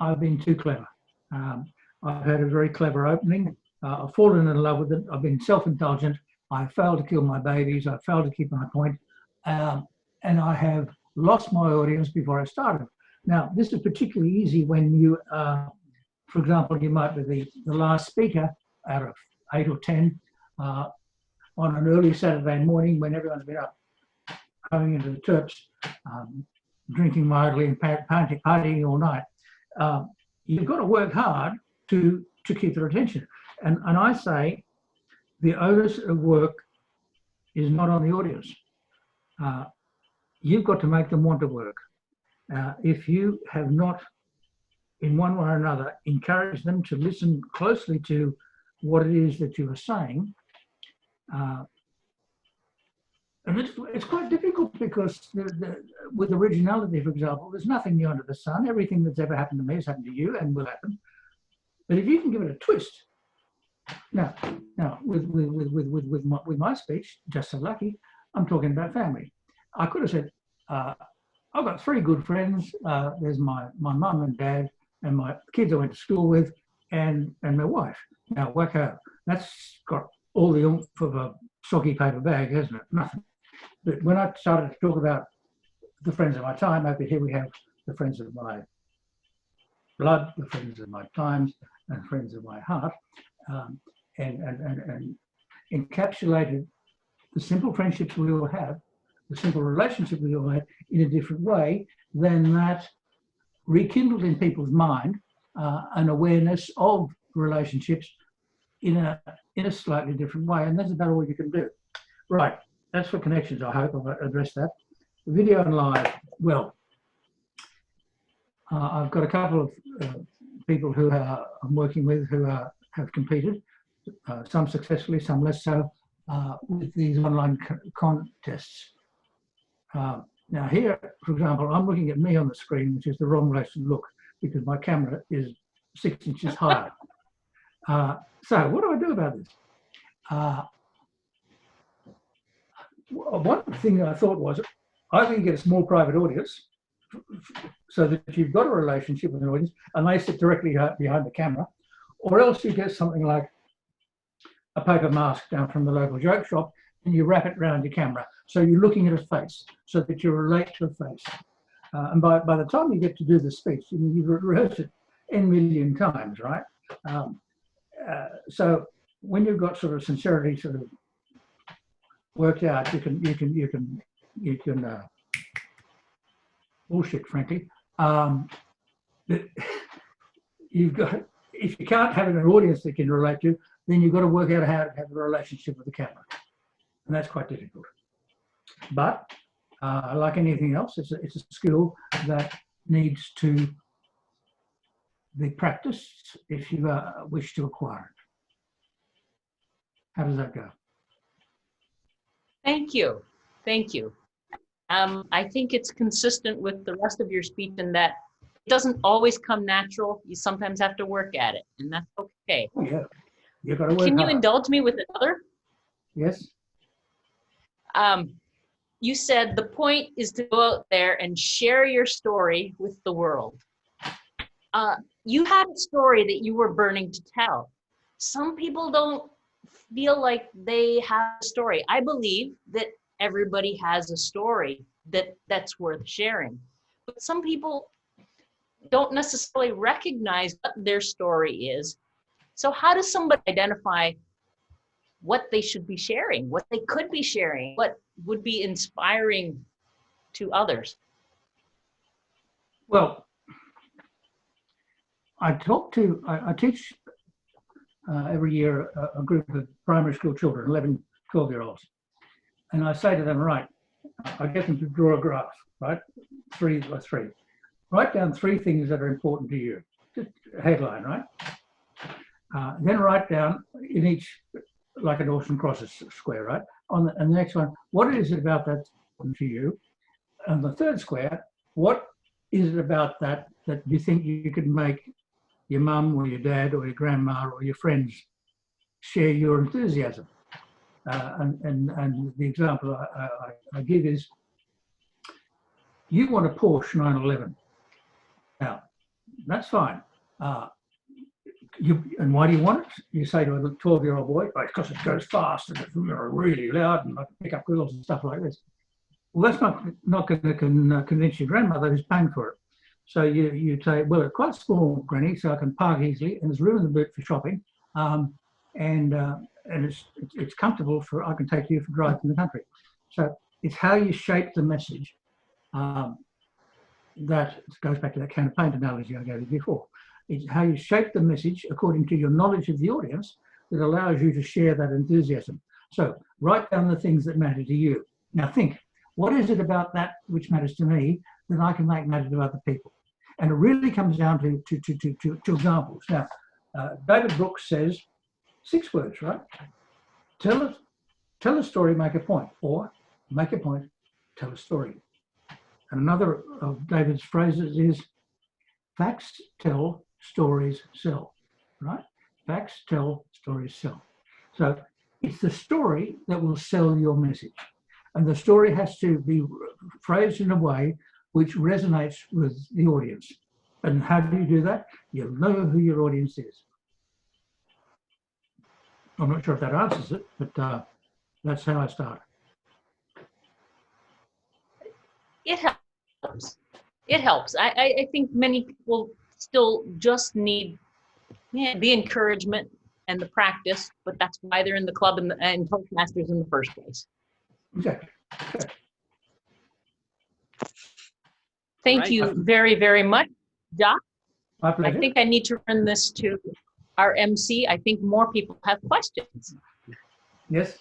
I've been too clever. I've had a very clever opening. I've fallen in love with it. I've been self-indulgent. I failed to kill my babies. I failed to keep my point. And I have lost my audience before I started. Now, this is particularly easy when you, for example, you might be the last speaker out of 8 or 10 on an early Saturday morning when everyone's been up going into the church, drinking mildly and partying all night. You've got to work hard to keep their attention. And I say the onus of work is not on the audience. you've got to make them want to work. If you have not, in one way or another, encouraged them to listen closely to what it is that you are saying, and it's quite difficult because with originality, for example, there's nothing new under the sun. Everything that's ever happened to me has happened to you and will happen. But if you can give it a twist, now with my speech, just so lucky, I'm talking about family. I could have said, I've got 3 good friends. There's my mum and dad and my kids I went to school with, and my wife. Now, wacko, that's got all the oomph of a soggy paper bag, hasn't it? Nothing. But when I started to talk about the friends of my time, over here we have the friends of my blood, the friends of my times, and friends of my heart, and encapsulated the simple friendships we all have, the simple relationship we all have, in a different way, then that rekindled in people's mind an awareness of relationships in a slightly different way, and that's about all you can do. Right, that's for connections. I hope I've addressed that. Video and live. Well, I've got a couple of people who I'm working with who have competed, some successfully, some less so, with these online contests. Now here, for example, I'm looking at me on the screen, which is the wrong place to look because my camera is 6 inches higher. So what do I do about this? One thing I thought was, I can get a small private audience so that you've got a relationship with an audience and they sit directly behind the camera, or else you get something like a paper mask down from the local joke shop and you wrap it around your camera. So you're looking at a face so that you relate to a face. And by the time you get to do the speech, you've rehearsed it N million times, right? So when you've got sort of sincerity sort of worked out, you can bullshit, frankly. You've got, if you can't have an audience that can relate to, then you've got to work out how to have a relationship with the camera, and that's quite difficult. But like anything else, it's a skill that needs to be practiced if you wish to acquire it. How does that go? Thank you. Thank you. I think it's consistent with the rest of your speech in that it doesn't always come natural. You sometimes have to work at it, and that's okay. Oh, yeah. You've got to work Can you hard. indulge me with another? Yes. You said the point is to go out there and share your story with the world. You had a story that you were burning to tell. Some people don't feel like they have a story. I believe that everybody has a story that's worth sharing. But some people don't necessarily recognize what their story is. So how does somebody identify what they should be sharing, what they could be sharing, what would be inspiring to others? Well, I teach every year a group of primary school children, 11, 12-year-olds. And I say to them, right, I get them to draw a graph, right? 3 by 3. Write down 3 things that are important to you. Just a headline, right? Then write down in each, like a Dawson Crosses square, right? And the next one, what is it about that important to you? And the third square, what is it about that you think you could make your mum or your dad or your grandma or your friends share your enthusiasm? And the example I give is, you want a Porsche 911. Now, that's fine. And why do you want it? You say to a 12-year-old boy, oh, because it goes fast and it's really loud and I can pick up girls and stuff like this. Well, that's not going to convince your grandmother who's paying for it. So you say, well, it's quite small, Granny, so I can park easily, and there's room in the boot for shopping, and it's comfortable I can take you for drives in the country. So it's how you shape the message. That goes back to that can of paint analogy I gave you before. It's how you shape the message according to your knowledge of the audience that allows you to share that enthusiasm. So write down the things that matter to you. Now think, what is it about that which matters to me that I can make matter to other people? And it really comes down to examples. Now, David Brooks says 6 words, right? Tell a story, make a point, or make a point, tell a story. And another of David's phrases is facts tell, stories sell, right? Facts tell, stories sell. So it's the story that will sell your message. And the story has to be phrased in a way which resonates with the audience. And how do you do that? You know who your audience is. I'm not sure if that answers it, but that's how I start. It helps. It helps. I think many people still just need the encouragement and the practice, but that's why they're in the club and Toastmasters in the first place. Exactly. Thank you very, very much, Jock. My pleasure. I think I need to run this to our MC. I think more people have questions. Yes.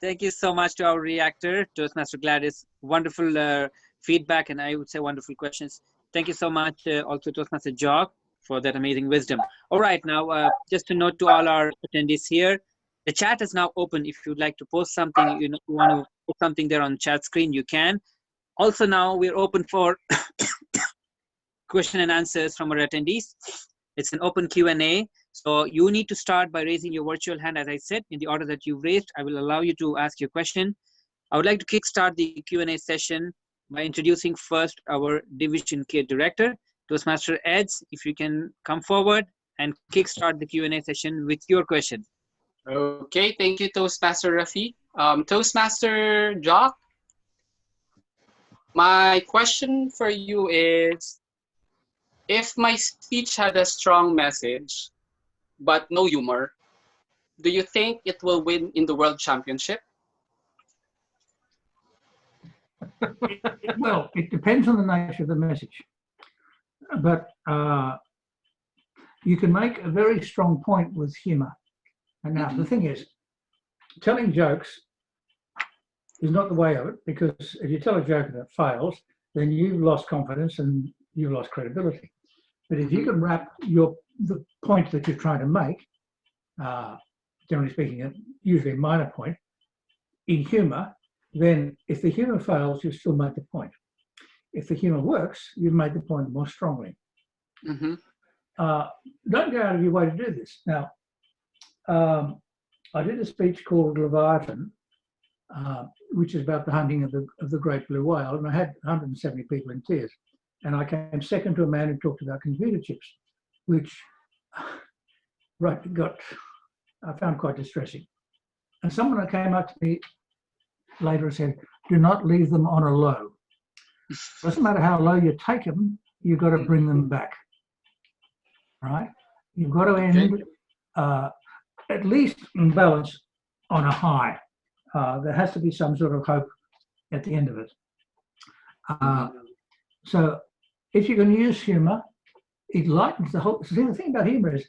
Thank you so much to our reactor, Toastmaster Gladys. Wonderful feedback, and I would say wonderful questions. Thank you so much also Toastmaster Jock for that amazing wisdom. All right, now just a note to all our attendees here. The chat is now open. If you'd like to post something, you want to put something there on chat screen, you can. Also now we're open for question and answers from our attendees. It's an open Q&A. So you need to start by raising your virtual hand. As I said, in the order that you've raised, I will allow you to ask your question. I would like to kickstart the Q&A session by introducing first our Division K Director, Toastmaster Eds. If you can come forward and kickstart the Q&A session with your question. Okay, thank you, Toastmaster Rafi. Toastmaster Jock, my question for you is, if my speech had a strong message, but no humor, do you think it will win in the World Championship? Well, it depends on the nature of the message. But you can make a very strong point with humor. And now the thing is, telling jokes is not the way of it, because if you tell a joke and it fails, then you've lost confidence and you've lost credibility. But if you can wrap the point that you're trying to make, generally speaking, usually a minor point, in humor, then if the humor fails, you still make the point. If the humor works, you've made the point more strongly. Mm-hmm. Don't go out of your way to do this. Now, I did a speech called Leviathan, which is about the hunting of the great blue whale, and I had 170 people in tears. And I came second to a man who talked about computer chips, which I found quite distressing. And someone came up to me later and said, do not leave them on a low. Doesn't matter how low you take them, you've got to bring them back, right? You've got to end at least in balance on a high. There has to be some sort of hope at the end of it. So if you can use humor, it lightens the whole. See, the thing about humor is,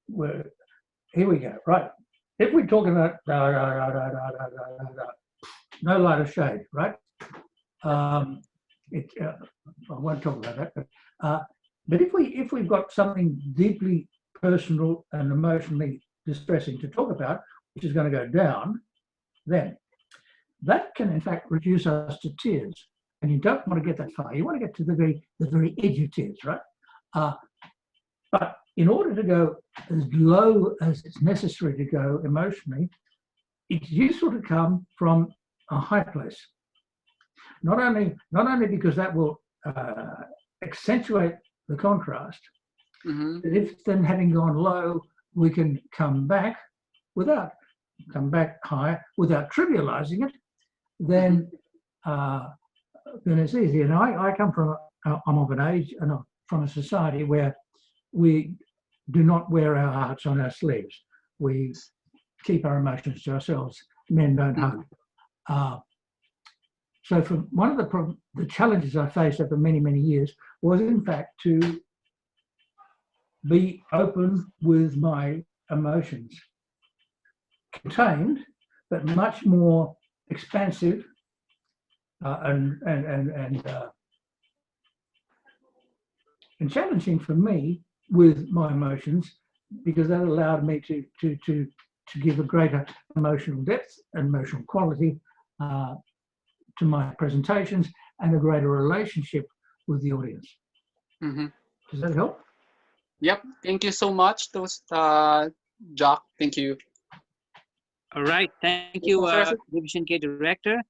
here we go, right? If we're talking about no light of shade, right? I won't talk about that, but if we've got something deeply personal and emotionally distressing to talk about, which is going to go down, then that can in fact reduce us to tears. And you don't want to get that far. You want to get to the very edge of tears, right? But in order to go as low as it's necessary to go emotionally, it's useful to come from a high place. Not only because that will accentuate the contrast, but if then having gone low, we can come back high without trivializing it, then it's easy. And I come from, I'm of an age and from a society where we do not wear our hearts on our sleeves. We keep our emotions to ourselves. Men don't hug. So from one of the challenges I faced over many, many years was in fact to be open with my emotions. Contained, but much more expansive and challenging for me with my emotions, because that allowed me to give a greater emotional depth and emotional quality to my presentations, and a greater relationship with the audience. Mm-hmm. Does that help? Yep. Thank you so much, Jock. Thank you. All right. Thank Yes, you, Professor. Division K Director.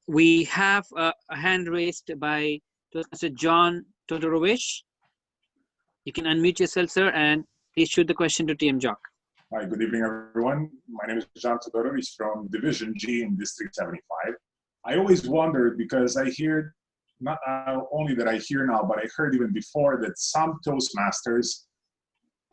We have a hand raised by Mr. John Todorovic. You can unmute yourself, sir, and please shoot the question to TM Jock. Hi, good evening, everyone. My name is John Todorovic from Division G in District 75. I always wondered, because I hear, not only that I hear now, but I heard even before, that some Toastmasters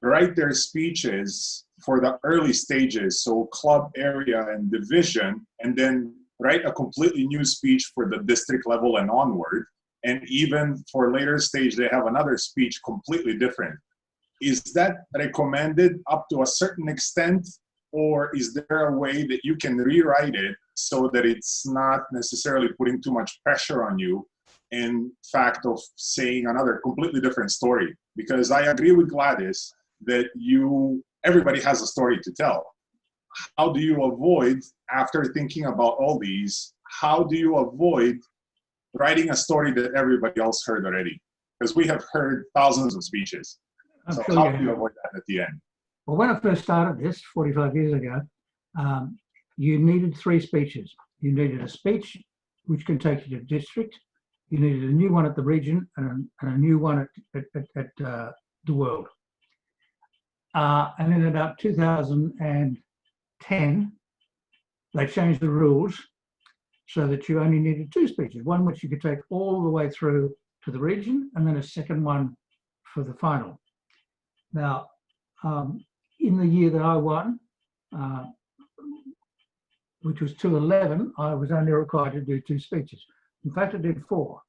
write their speeches for the early stages, so club area and division, and then write a completely new speech for the district level and onward. And even for later stage, they have another speech completely different. Is that recommended up to a certain extent, or is there a way that you can rewrite it so that it's not necessarily putting too much pressure on you in fact of saying another completely different story? Because I agree with Gladys that everybody has a story to tell. How do you avoid, after thinking about all these, how do you avoid writing a story that everybody else heard already? Because we have heard thousands of speeches. So sure how do you avoid that at the end? Well, when I first started this 45 years ago, you needed 3 speeches. You needed a speech which can take you to district. You needed a new one at the region and a new one at the world. And in about 2010, they changed the rules so that you only needed 2 speeches, one which you could take all the way through to the region, and then a second one for the final. Now, in the year that I won, which was 2011, I was only required to do 2 speeches. In fact, I did 4.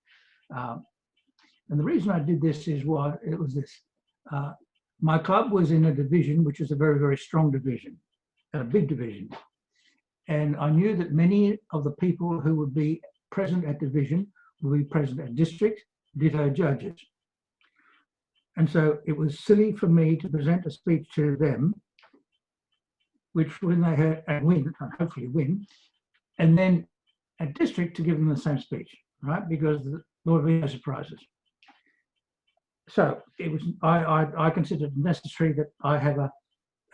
And the reason I did this is it was this. My club was in a division which was a very, very strong division, a big division. And I knew that many of the people who would be present at division would be present at district, ditto judges. And so it was silly for me to present a speech to them, which when they heard and win, and hopefully win, and then at district to give them the same speech, right? Because there would be no surprises. So it was. I considered it necessary that I have a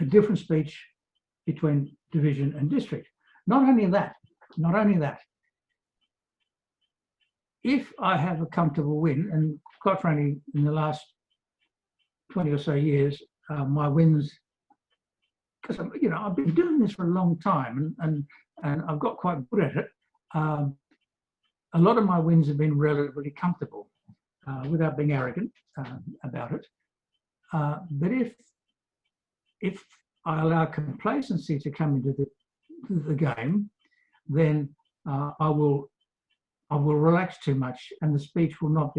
different speech between division and district. Not only that. If I have a comfortable win, and quite frankly, in the last 20 or so years, my wins, because I've been doing this for a long time, and I've got quite good at it. A lot of my wins have been relatively comfortable, without being arrogant about it. But if I allow complacency to come into the game, then I will relax too much, and the speech will not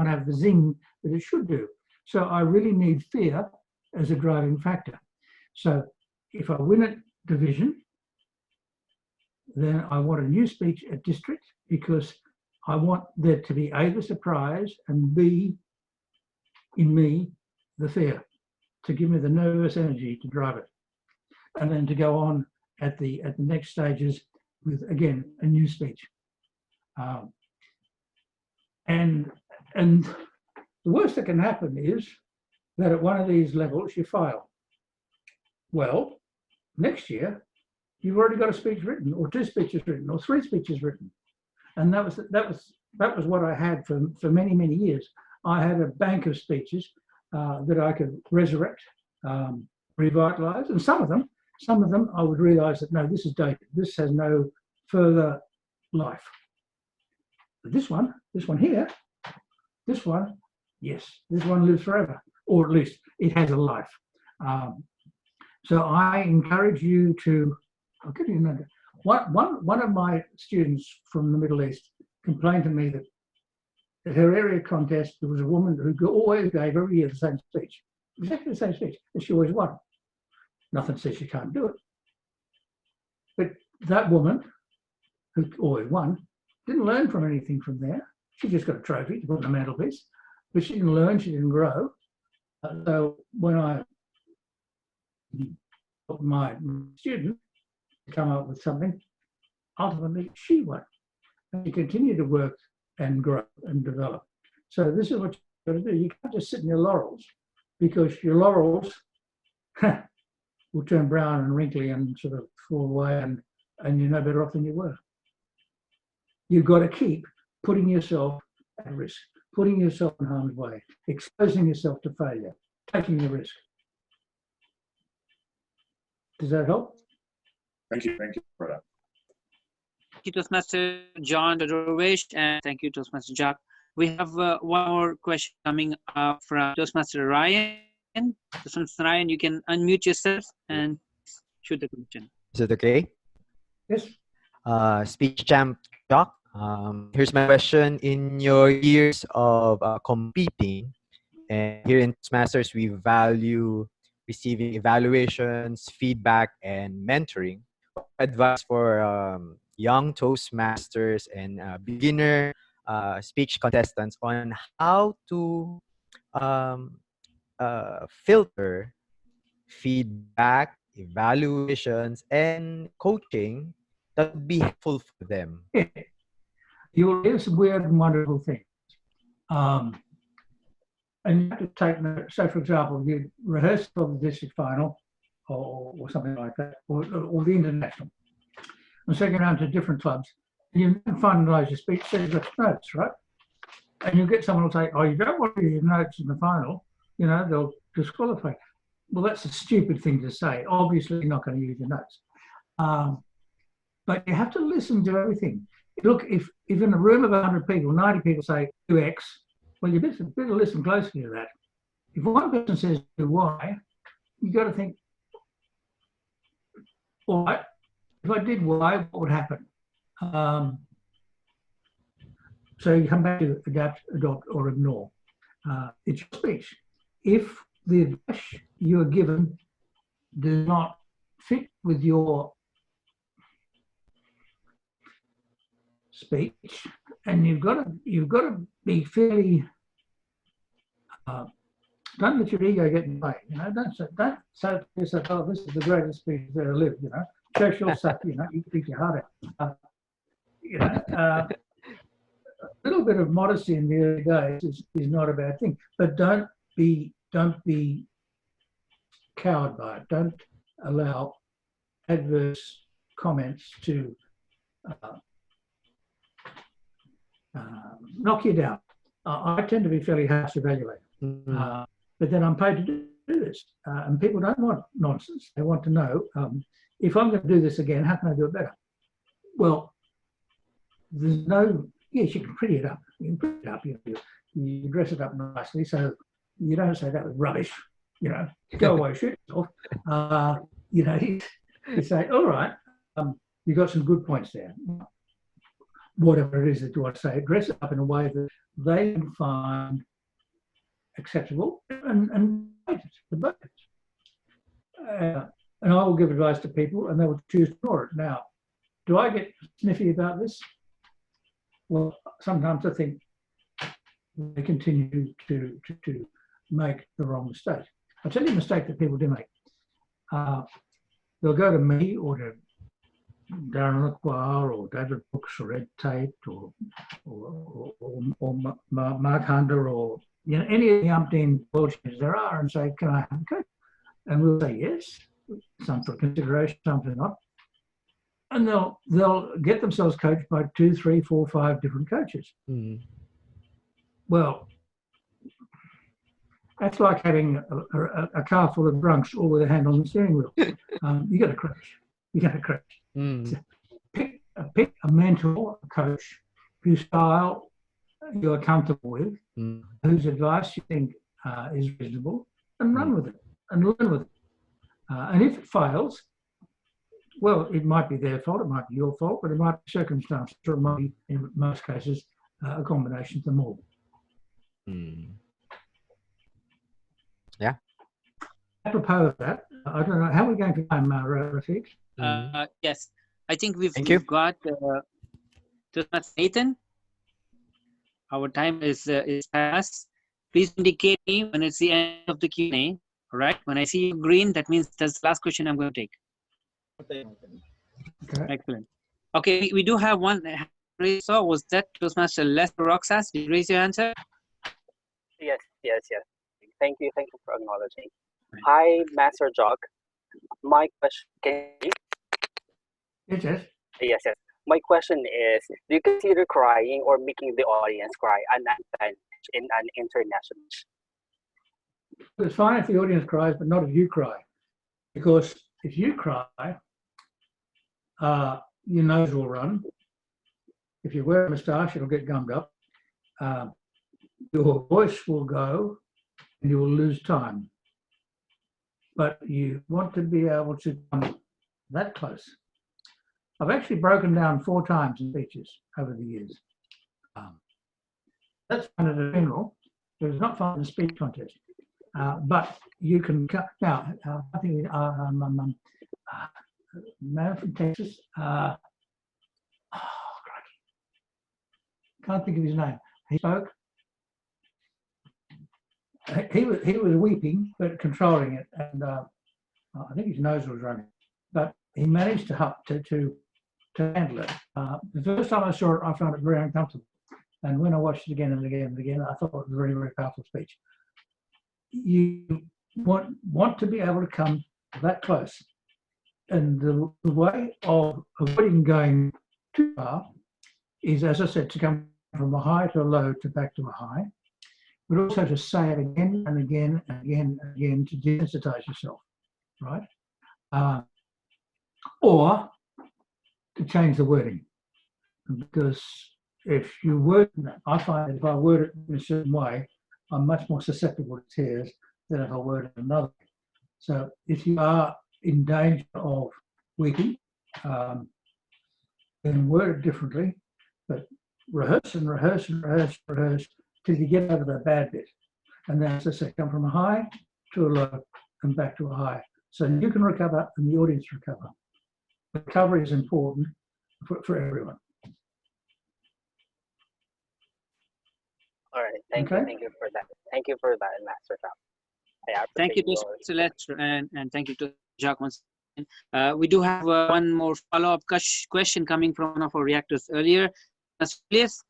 have the zing that it should do. So I really need fear as a driving factor. So if I win at division, then I want a new speech at district, because I want there to be A, the surprise, and B, in me, the fear, to give me the nervous energy to drive it. And then to go on at the next stages with, again, a new speech. And the worst that can happen is that at one of these levels you fail. Well, next year you've already got a speech written, or 2 speeches written, or 3 speeches written, and that was what I had for many, many years. I had a bank of speeches that I could resurrect, revitalize, and some of them I would realize that no, this is dated. This has no further life. But this one here, yes, this one lives forever, or at least it has a life. So I encourage you to, I'll give you another. One of my students from the Middle East complained to me that at her area contest, there was a woman who always gave every year the same speech, exactly the same speech, and she always won. Nothing says she can't do it. But that woman who always won didn't learn from anything from there. She just got a trophy to put on the mantelpiece, but she didn't learn, she didn't grow. So when I helped my student to come up with something, ultimately she won. And you continue to work and grow and develop. So this is what you've got to do. You can't just sit in your laurels, because your laurels will turn brown and wrinkly and sort of fall away, and you're no better off than you were. You've got to keep putting yourself at risk, putting yourself in harm's way, exposing yourself to failure, taking the risk. Does that help? Thank you for that. Thank you, Toastmaster John Dorovish, and thank you, Toastmaster Jack. We have one more question coming up from Toastmaster Ryan. Toastmaster Ryan, you can unmute yourself and shoot the question. Is it okay? Yes. Speech champ Jock. Here's my question. In your years of competing, and here in Toastmasters, we value receiving evaluations, feedback, and mentoring. What advice for young Toastmasters and beginner speech contestants on how to filter feedback, evaluations, and coaching that would be helpful for them? Yeah. You'll hear some weird and wonderful things. And you have to take note. So, for example, you rehearse for the district final or something like that, or the international. And so you go around to different clubs, and you finalise your speech, so you've got notes, right? And you get someone who'll say, oh, you don't want to use your notes in the final, you know, they'll disqualify. Well, that's a stupid thing to say. Obviously, you're not going to use your notes. But you have to listen to everything. Look, if in a room of 100 people, 90 people say do X, well, you better listen closely to that. If one person says do Y, you've got to think, all right, if I did Y, what would happen? So you come back to adapt, adopt, or ignore. It's your speech. If the advice you are given does not fit with your speech, and you've got to be fairly. Don't let your ego get in the way. You know, don't say to yourself, "Oh, this is the greatest speech I've ever lived." You know, show your stuff. You know, you think your heart out. You know, a little bit of modesty in the early days is not a bad thing, but don't be cowed by it. Don't allow adverse comments to knock you down. I tend to be fairly harsh evaluator, but then I'm paid to do this. And people don't want nonsense. They want to know, if I'm going to do this again, how can I do it better? Well, there's no, yes, you can pretty it up. You can pretty it up. You dress it up nicely so you don't say that was rubbish. You know, go away, shoot yourself. You know, you say, all right, you got some good points there. Whatever it is that you want to say, dress it up in a way that they can find acceptable and debate it. And I will give advice to people and they will choose to ignore it. Now, do I get sniffy about this? Well, sometimes I think they continue to make the wrong mistake. I'll tell you a mistake that people do make. They'll go to me or to Darren Lacroix or David Brooks or Ed Tate or Mark Hunter or any of the umpteen world champions there are and say, can I have a coach? And we'll say yes, some for consideration, some for not. And they'll get themselves coached by 2, 3, 4, 5 different coaches. Well, that's like having a car full of drunks all with a hand on the steering wheel. You got to crash. You got to crash. So pick a mentor, a coach, whose style you're comfortable with, whose advice you think is reasonable, and run with it and learn with it. And if it fails, well, it might be their fault, it might be your fault, but it might be circumstances, or it might be, in most cases, a combination of them all. Yeah. Apropos of that, I don't know, how are we going to time, Rafiq? Yes, I think Thank you. we've got Toastmaster Nathan. Our time is past. Please indicate me when it's the end of the Q&A. All right. When I see green, that means that's the last question I'm going to take. Okay. Excellent. Okay, we do have one. So was that Toastmaster Lester Roxas? Did you raise your hand, sir? Yes. Thank you for acknowledging. Hi, Master Jock. My question, Yes. yes. My question is, do you consider crying or making the audience cry an advantage in an international match? It's fine if the audience cries, but not if you cry. Because if you cry, your nose will run. If you wear a moustache, it'll get gummed up. Your voice will go and you will lose time. But you want to be able to come that close. I've actually broken down 4 times in speeches over the years. That's fun at a funeral, but it's not fun in a speech contest. But you can cut now. I think man from Texas. Can't think of his name. He spoke. He was weeping, but controlling it, and I think his nose was running. But he managed to handle it. The first time I saw it, I found it very uncomfortable, and when I watched it again and again and again, I thought it was a very, very powerful speech. You want to be able to come that close, and the way of avoiding going too far is, as I said, to come from a high to a low to back to a high, but also to say it again and again and again and again to desensitize yourself, right? Or to change the wording, because if you word, I find that if I word it in a certain way, I'm much more susceptible to tears than if I word it another way. So if you are in danger of weeping, then word it differently, but rehearse and rehearse and rehearse and rehearse till you get over the bad bit. And then, as I say, come from a high to a low and back to a high. So you can recover and the audience recover. Recovery is important for everyone. All right, thank you for that. Thank you for that, Master Jock. Thank you, Mr. Lester, and thank you to Jock once again. We do have one more follow-up question coming from one of our reactors earlier. Please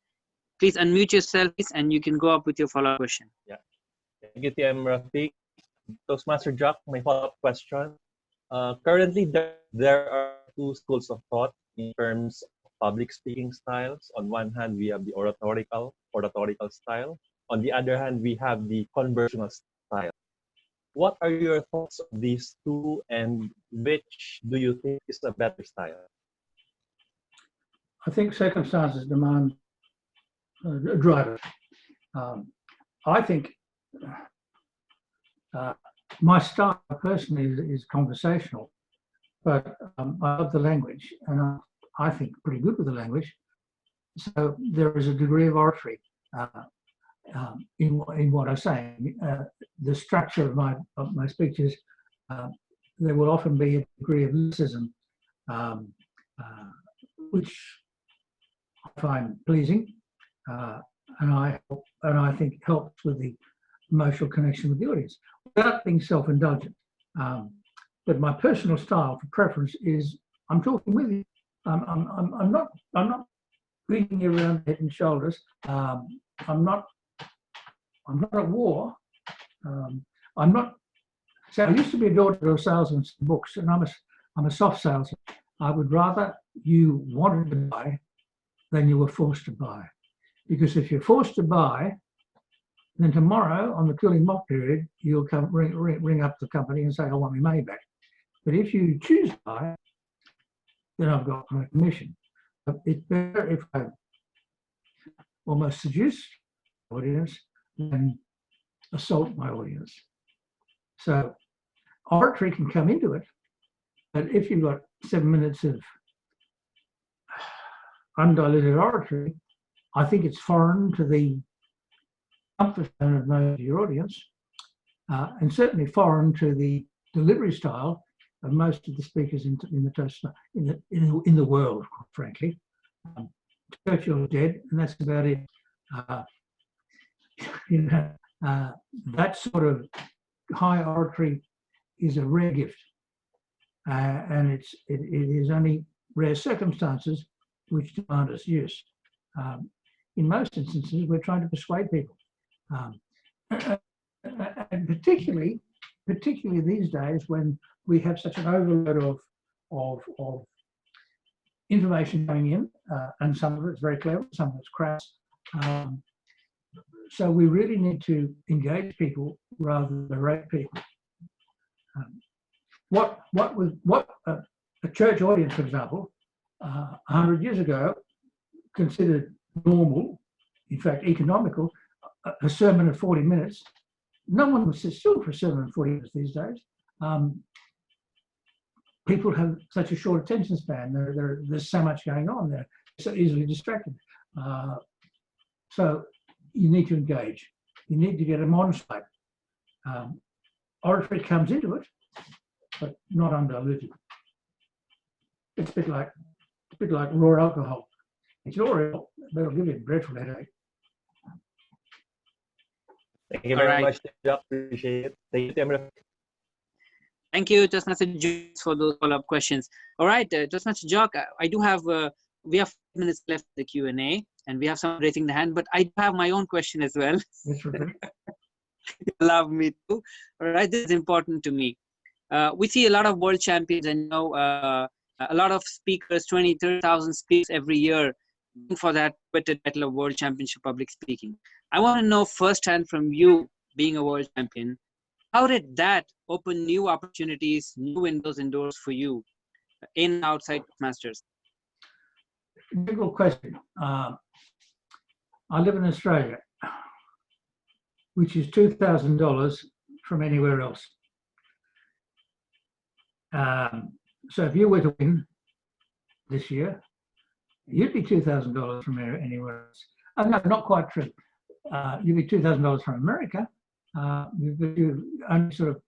unmute yourself, and you can go up with your follow-up question. Yeah. Thank you, TM Rafiq. Toastmaster Jock, my follow-up question. Currently, there are 2 schools of thought in terms of public speaking styles. On one hand, we have the oratorical style. On the other hand, we have the conversational style. What are your thoughts on these 2, and which do you think is a better style? I think circumstances demand drivers. I think my style personally is conversational, but I love the language, and I think pretty good with the language. So there is a degree of oratory in what I say. The structure of my speeches, there will often be a degree of lyricism, which I find pleasing, and I think helps with the emotional connection with the audience without being self-indulgent. But my personal style for preference is I'm talking with you. I'm not beating you around the head and shoulders. I'm not at war. I'm not. So I used to be a door-to-door salesman of books, and I'm a soft salesman. I would rather you wanted to buy than you were forced to buy, because if you're forced to buy, then tomorrow on the cooling off period you'll come ring up the company and say, I want my money back. But if you choose to buy, then I've got my commission. But it's better if I almost seduce the audience than assault my audience. So oratory can come into it, but if you've got 7 minutes of undiluted oratory, I think it's foreign to the comfort zone of most of your audience, and certainly foreign to the delivery style of most of the speakers in the in the world, frankly. Churchill's dead, and that's about it. You know, that sort of high oratory is a rare gift, and it is only rare circumstances which demand its use. In most instances, we're trying to persuade people, and particularly these days when we have such an overload of information coming in, and some of it's very clever, some of it's crass. So we really need to engage people rather than berate people. What a church audience, for example, 100 years ago considered normal, in fact economical, a sermon of 40 minutes. No one would sit still for a sermon of 40 minutes these days. People have such a short attention span. There's so much going on. They're so easily distracted. So you need to engage. You need to get them on site. Oratory comes into it, but not undiluted. It's a bit like raw alcohol. It's raw alcohol, but it'll give you a dreadful headache. Thank you very much, Jock. Appreciate it. Thank you, Timra. Thank you, Toastmaster Jock, for those follow-up questions. All right, Toastmaster Jock, I do have, we have 5 minutes left for the Q&A, and we have some raising the hand, but I have my own question as well. That's right. Allow me to. All right, this is important to me. We see a lot of world champions and, you know, a lot of speakers, 20, 30,000 speakers every year for that coveted title of World Championship Public Speaking. I want to know firsthand from you, being a world champion, how did that open new opportunities, new windows and doors for you in and outside Toastmasters? Difficult question. I live in Australia, which is $2,000 from anywhere else. So if you were to win this year, you'd be $2,000 from anywhere else. Oh, no, not quite true. You'd be $2,000 from America. You'd be only sort of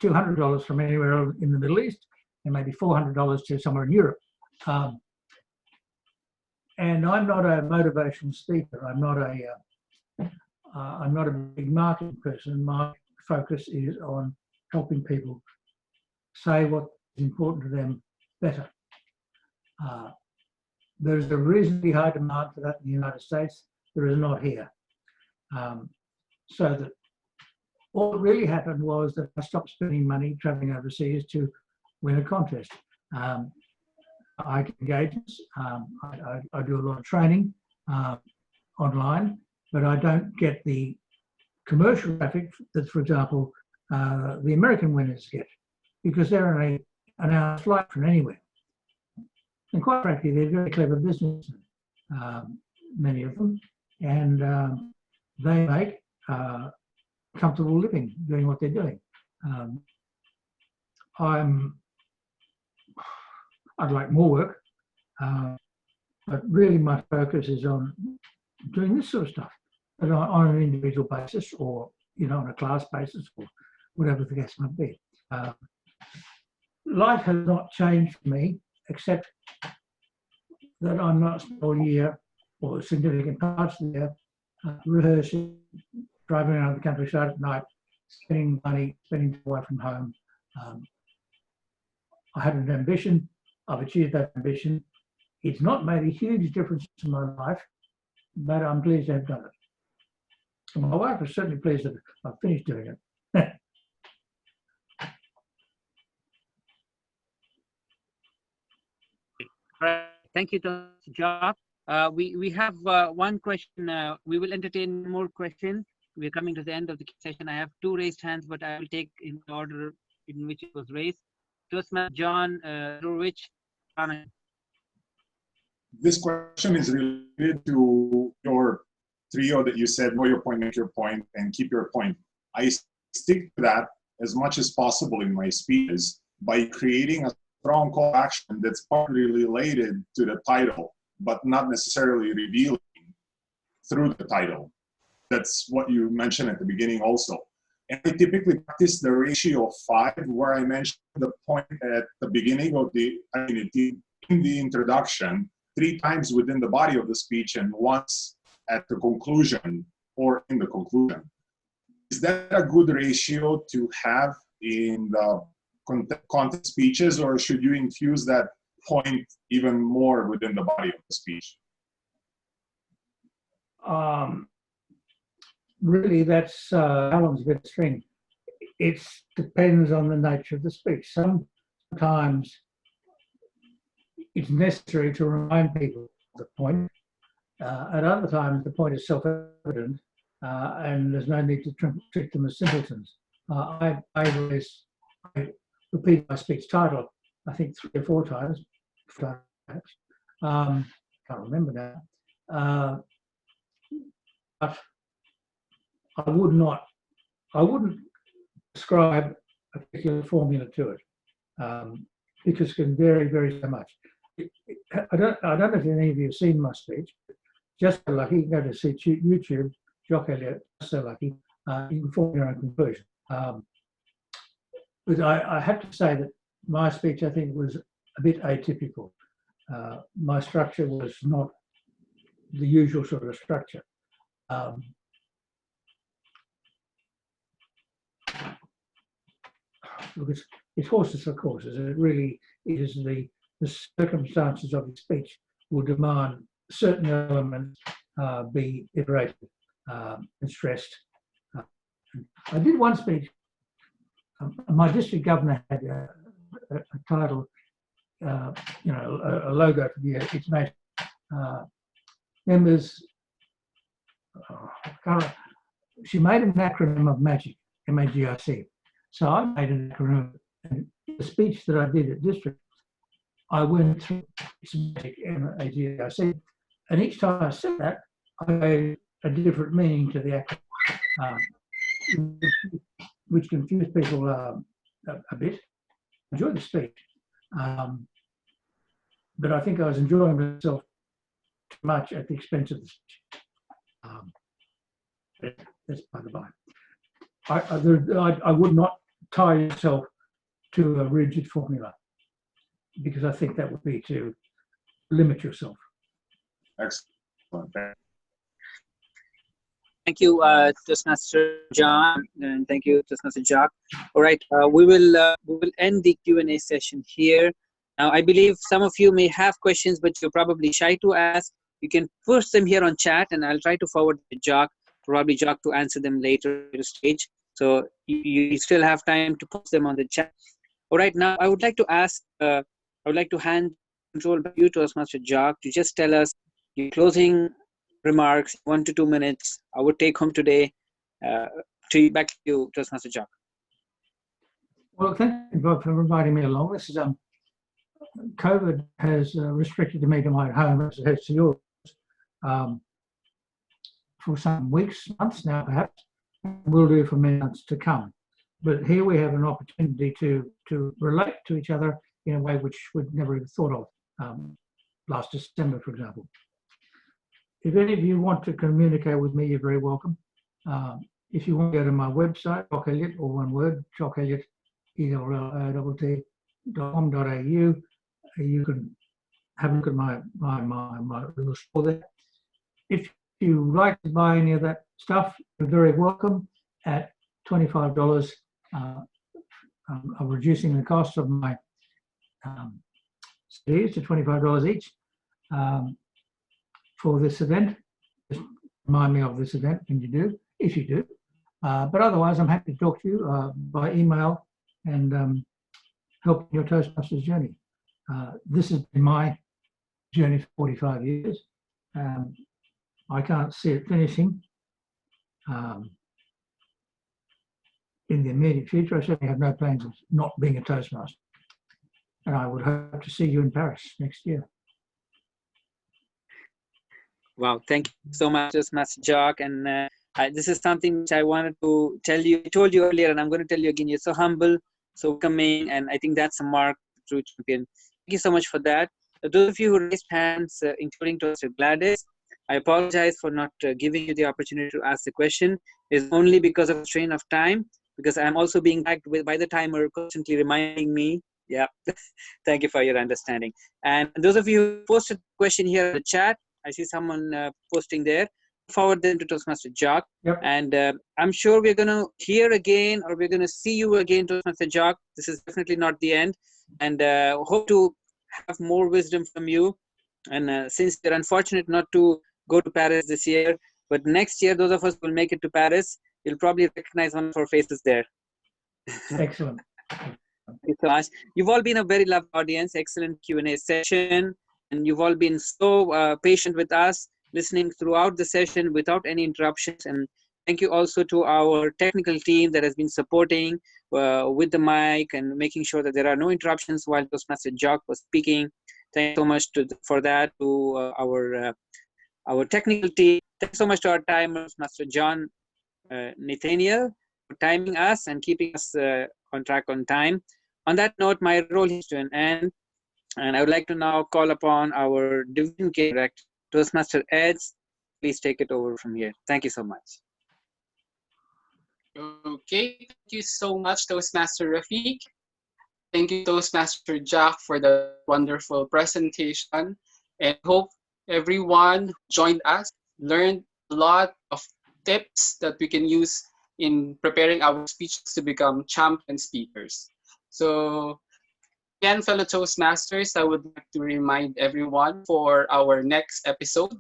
$200 from anywhere else in the Middle East, and maybe $400 to somewhere in Europe. And I'm not a motivational speaker. I'm not a big marketing person. My focus is on helping people say what is important to them better. There's a reasonably high demand for that in the United States. There is not here. So that all that really happened was that I stopped spending money traveling overseas to win a contest. I get engagements. I do a lot of training online, but I don't get the commercial traffic that, for example, the American winners get, because they're only an hour's flight from anywhere. And quite frankly, they're very clever businessmen, many of them, and they make comfortable living doing what they're doing. I'd like more work, but really my focus is on doing this sort of stuff, but on an individual basis, or on a class basis, or whatever the case might be. Life has not changed for me, except that I'm not all year or significant parts of the year rehearsing, driving around the countryside at night, spending money, spending away from home. I had an ambition. I've achieved that ambition. It's not made a huge difference to my life, but I'm pleased to have done it. And my wife is certainly pleased that I've finished doing it. Thank you, Jock. We have one question. We will entertain more questions. We're coming to the end of the session. I have 2 raised hands, but I will take in the order in which it was raised. Toastmaster John Rurwich. This question is related to your trio that you said, know your point, make your point, and keep your point. I stick to that as much as possible in my speeches by creating a strong call to action that's partly related to the title, but not necessarily revealing through the title. That's what you mentioned at the beginning also. And I typically practice the ratio of 5, where I mentioned the point at the beginning of the immunity in the introduction, 3 times within the body of the speech, and once at the conclusion or in the conclusion. Is that a good ratio to have in the content speeches, or should you infuse that point even more within the body of the speech? Really, that's how long's a bit of string. It depends on the nature of the speech. Sometimes it's necessary to remind people of the point. At other times, the point is self-evident, and there's no need to treat them as simpletons. I repeat my speech title, I think 3 or 4 times, perhaps. Can't remember now. But I wouldn't describe a particular formula to it, because it can vary very so much. I don't know if any of you have seen my speech. Just so lucky, you can go to see YouTube, Jock Elliott, Just So Lucky, you can form your own conclusion. But I have to say that my speech, I think, was a bit atypical. My structure was not the usual sort of structure. Look, it's horses for courses. It really is the circumstances of the speech will demand certain elements be iterated and stressed. I did one speech. My district governor had a title, a logo for its nation. Members, she made an acronym of MAGIC, M-A-G-I-C. So I made an acronym. And the speech that I did at district, I went through MAGIC, M-A-G-I-C, and each time I said that, I gave a different meaning to the acronym, which confused people a bit. I enjoyed the speech, but I think I was enjoying myself too much at the expense of the speech. That's by the by. I would not tie yourself to a rigid formula, because I think that would be to limit yourself. Excellent. Thank you, Toastmaster John, and thank you, Toastmaster Jock. All right, we will end the Q&A session here. Now, I believe some of you may have questions, but you're probably shy to ask. You can post them here on chat, and I'll try to forward to Jock, probably Jock, to answer them later at the stage. So you still have time to post them on the chat. All right, now I would like to ask, I would like to hand control back to you, Toastmaster Jock, to just tell us your closing remarks, 1 to 2 minutes. I would take home today. Back to you, Toastmaster Jock. Well, thank you both for inviting me along. This is COVID has restricted me to my home as it has to yours for some weeks, months now, perhaps. Will do for many months to come. But here we have an opportunity to relate to each other in a way which we'd never even thought of last December, for example. If any of you want to communicate with me, you're very welcome. If you want to go to my website, Jock Elliott, or one word, Jock Elliott, ELLOTT.com.au, you can have a look at my little store there. If you like to buy any of that stuff, you're very welcome at $25. I'm reducing the cost of my CDs to $25 each for this event. Just remind me of this event when you do, if you do. But otherwise, I'm happy to talk to you by email and help your Toastmasters journey. This has been my journey for 45 years. I can't see it finishing in the immediate future. I certainly have no plans of not being a Toastmaster. And I would hope to see you in Paris next year. Wow, thank you so much, Toastmaster Jock. And this is something which I wanted to tell you. I told you earlier, and I'm going to tell you again. You're so humble, so welcoming, and I think that's a mark of a true champion. Thank you so much for that. Those of you who raised hands, including Toastmaster Gladys, I apologize for not giving you the opportunity to ask the question. It's only because of the strain of time. because I'm also being tagged by the timer, constantly reminding me. Yeah, thank you for your understanding. And those of you who posted a question here in the chat, I see someone posting there. Forward them to Toastmaster Jock. Yep. And I'm sure we're going to hear again, or we're going to see you again, Toastmaster Jock. This is definitely not the end. And hope to have more wisdom from you. And since you're unfortunate not to go to Paris this year, but next year, those of us who will make it to Paris, you'll probably recognize one of our faces there. Excellent. Thank you so much. You've all been a very lovely audience, excellent Q&A session, and you've all been so patient with us, listening throughout the session without any interruptions. And thank you also to our technical team that has been supporting with the mic and making sure that there are no interruptions while Toastmaster Jock was speaking. Thank you so much for that to our technical team. Thanks so much to our timer, Master John Nathaniel, for timing us and keeping us on track on time. On that note, my role is to an end, and I would like to now call upon our Division K Director, Toastmaster Eds. Please take it over from here. Thank you so much. Okay, thank you so much, Toastmaster Rafiq. Thank you, Toastmaster Jack, for the wonderful presentation. And hope everyone who joined us learned a lot of tips that we can use in preparing our speeches to become champion speakers. So again, fellow Toastmasters, I would like to remind everyone for our next episode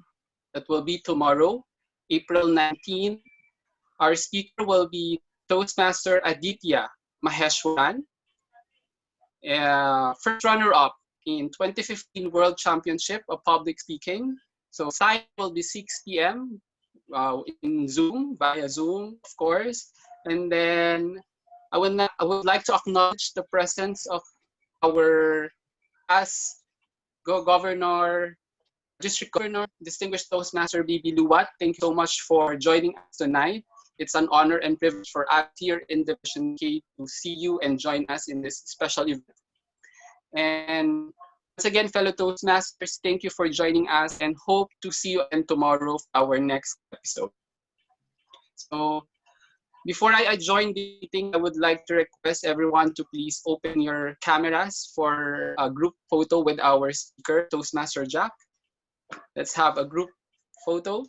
that will be tomorrow, April 19. Our speaker will be Toastmaster Aditya Maheshwaran, first runner-up in 2015 World Championship of Public Speaking. So sign will be 6 p.m. In Zoom, via Zoom, of course. And then I would like to acknowledge the presence of our past governor, district governor, distinguished Toastmaster Bibi Luwat. Thank you so much for joining us tonight. It's an honor and privilege for us here in Division K to see you and join us in this special event. And once again, fellow Toastmasters, thank you for joining us and hope to see you again tomorrow for our next episode. So before I join the meeting, I would like to request everyone to please open your cameras for a group photo with our speaker, Toastmaster Jack. Let's have a group photo.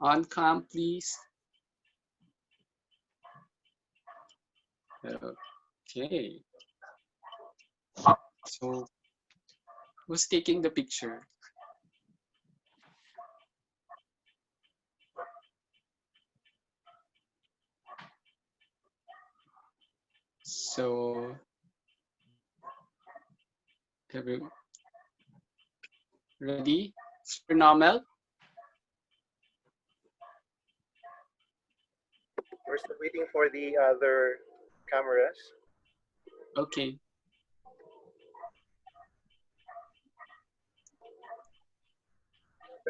On cam, please. Okay. So, who's taking the picture? So, ready? Sir Nomel? We're still waiting for the other cameras. Okay.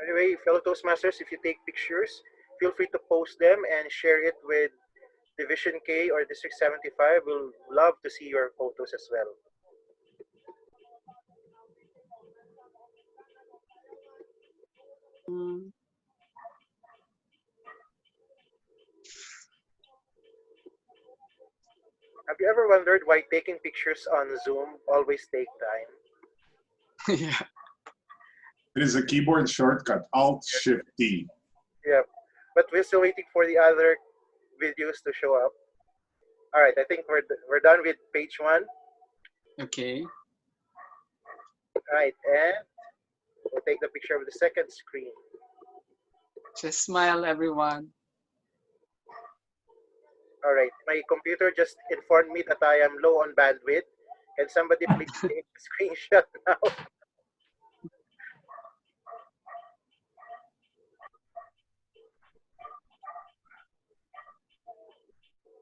Anyway, fellow Toastmasters, if you take pictures, feel free to post them and share it with Division K or District 75. We'll love to see your photos as well. Have you ever wondered why taking pictures on Zoom always take time? Yeah. It is a keyboard shortcut, Alt-Shift-T. Yeah, but we're still waiting for the other videos to show up. All right, I think we're done with page 1. Okay. All right, and we'll take the picture of the second screen. Just smile, everyone. All right, my computer just informed me that I am low on bandwidth. Can somebody please take a screenshot now?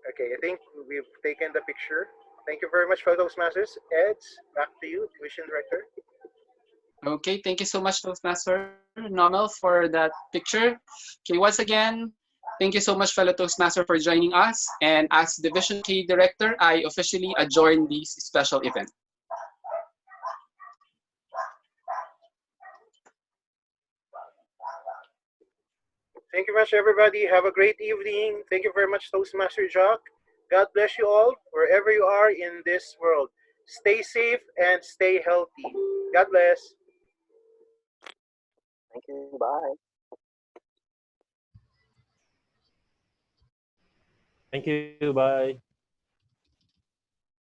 Okay, I think we've taken the picture. Thank you very much, fellow Toastmasters. Eds, back to you, Division Director. Okay, thank you so much, Toastmaster Nomel, for that picture. Okay, once again, thank you so much, fellow Toastmaster, for joining us. And as Division K Director, I officially adjourn this special event. Thank you much, everybody. Have a great evening. Thank you very much, Toastmaster Jock. God bless you all, wherever you are in this world. Stay safe and stay healthy. God bless. Thank you. Bye. Thank you. Bye.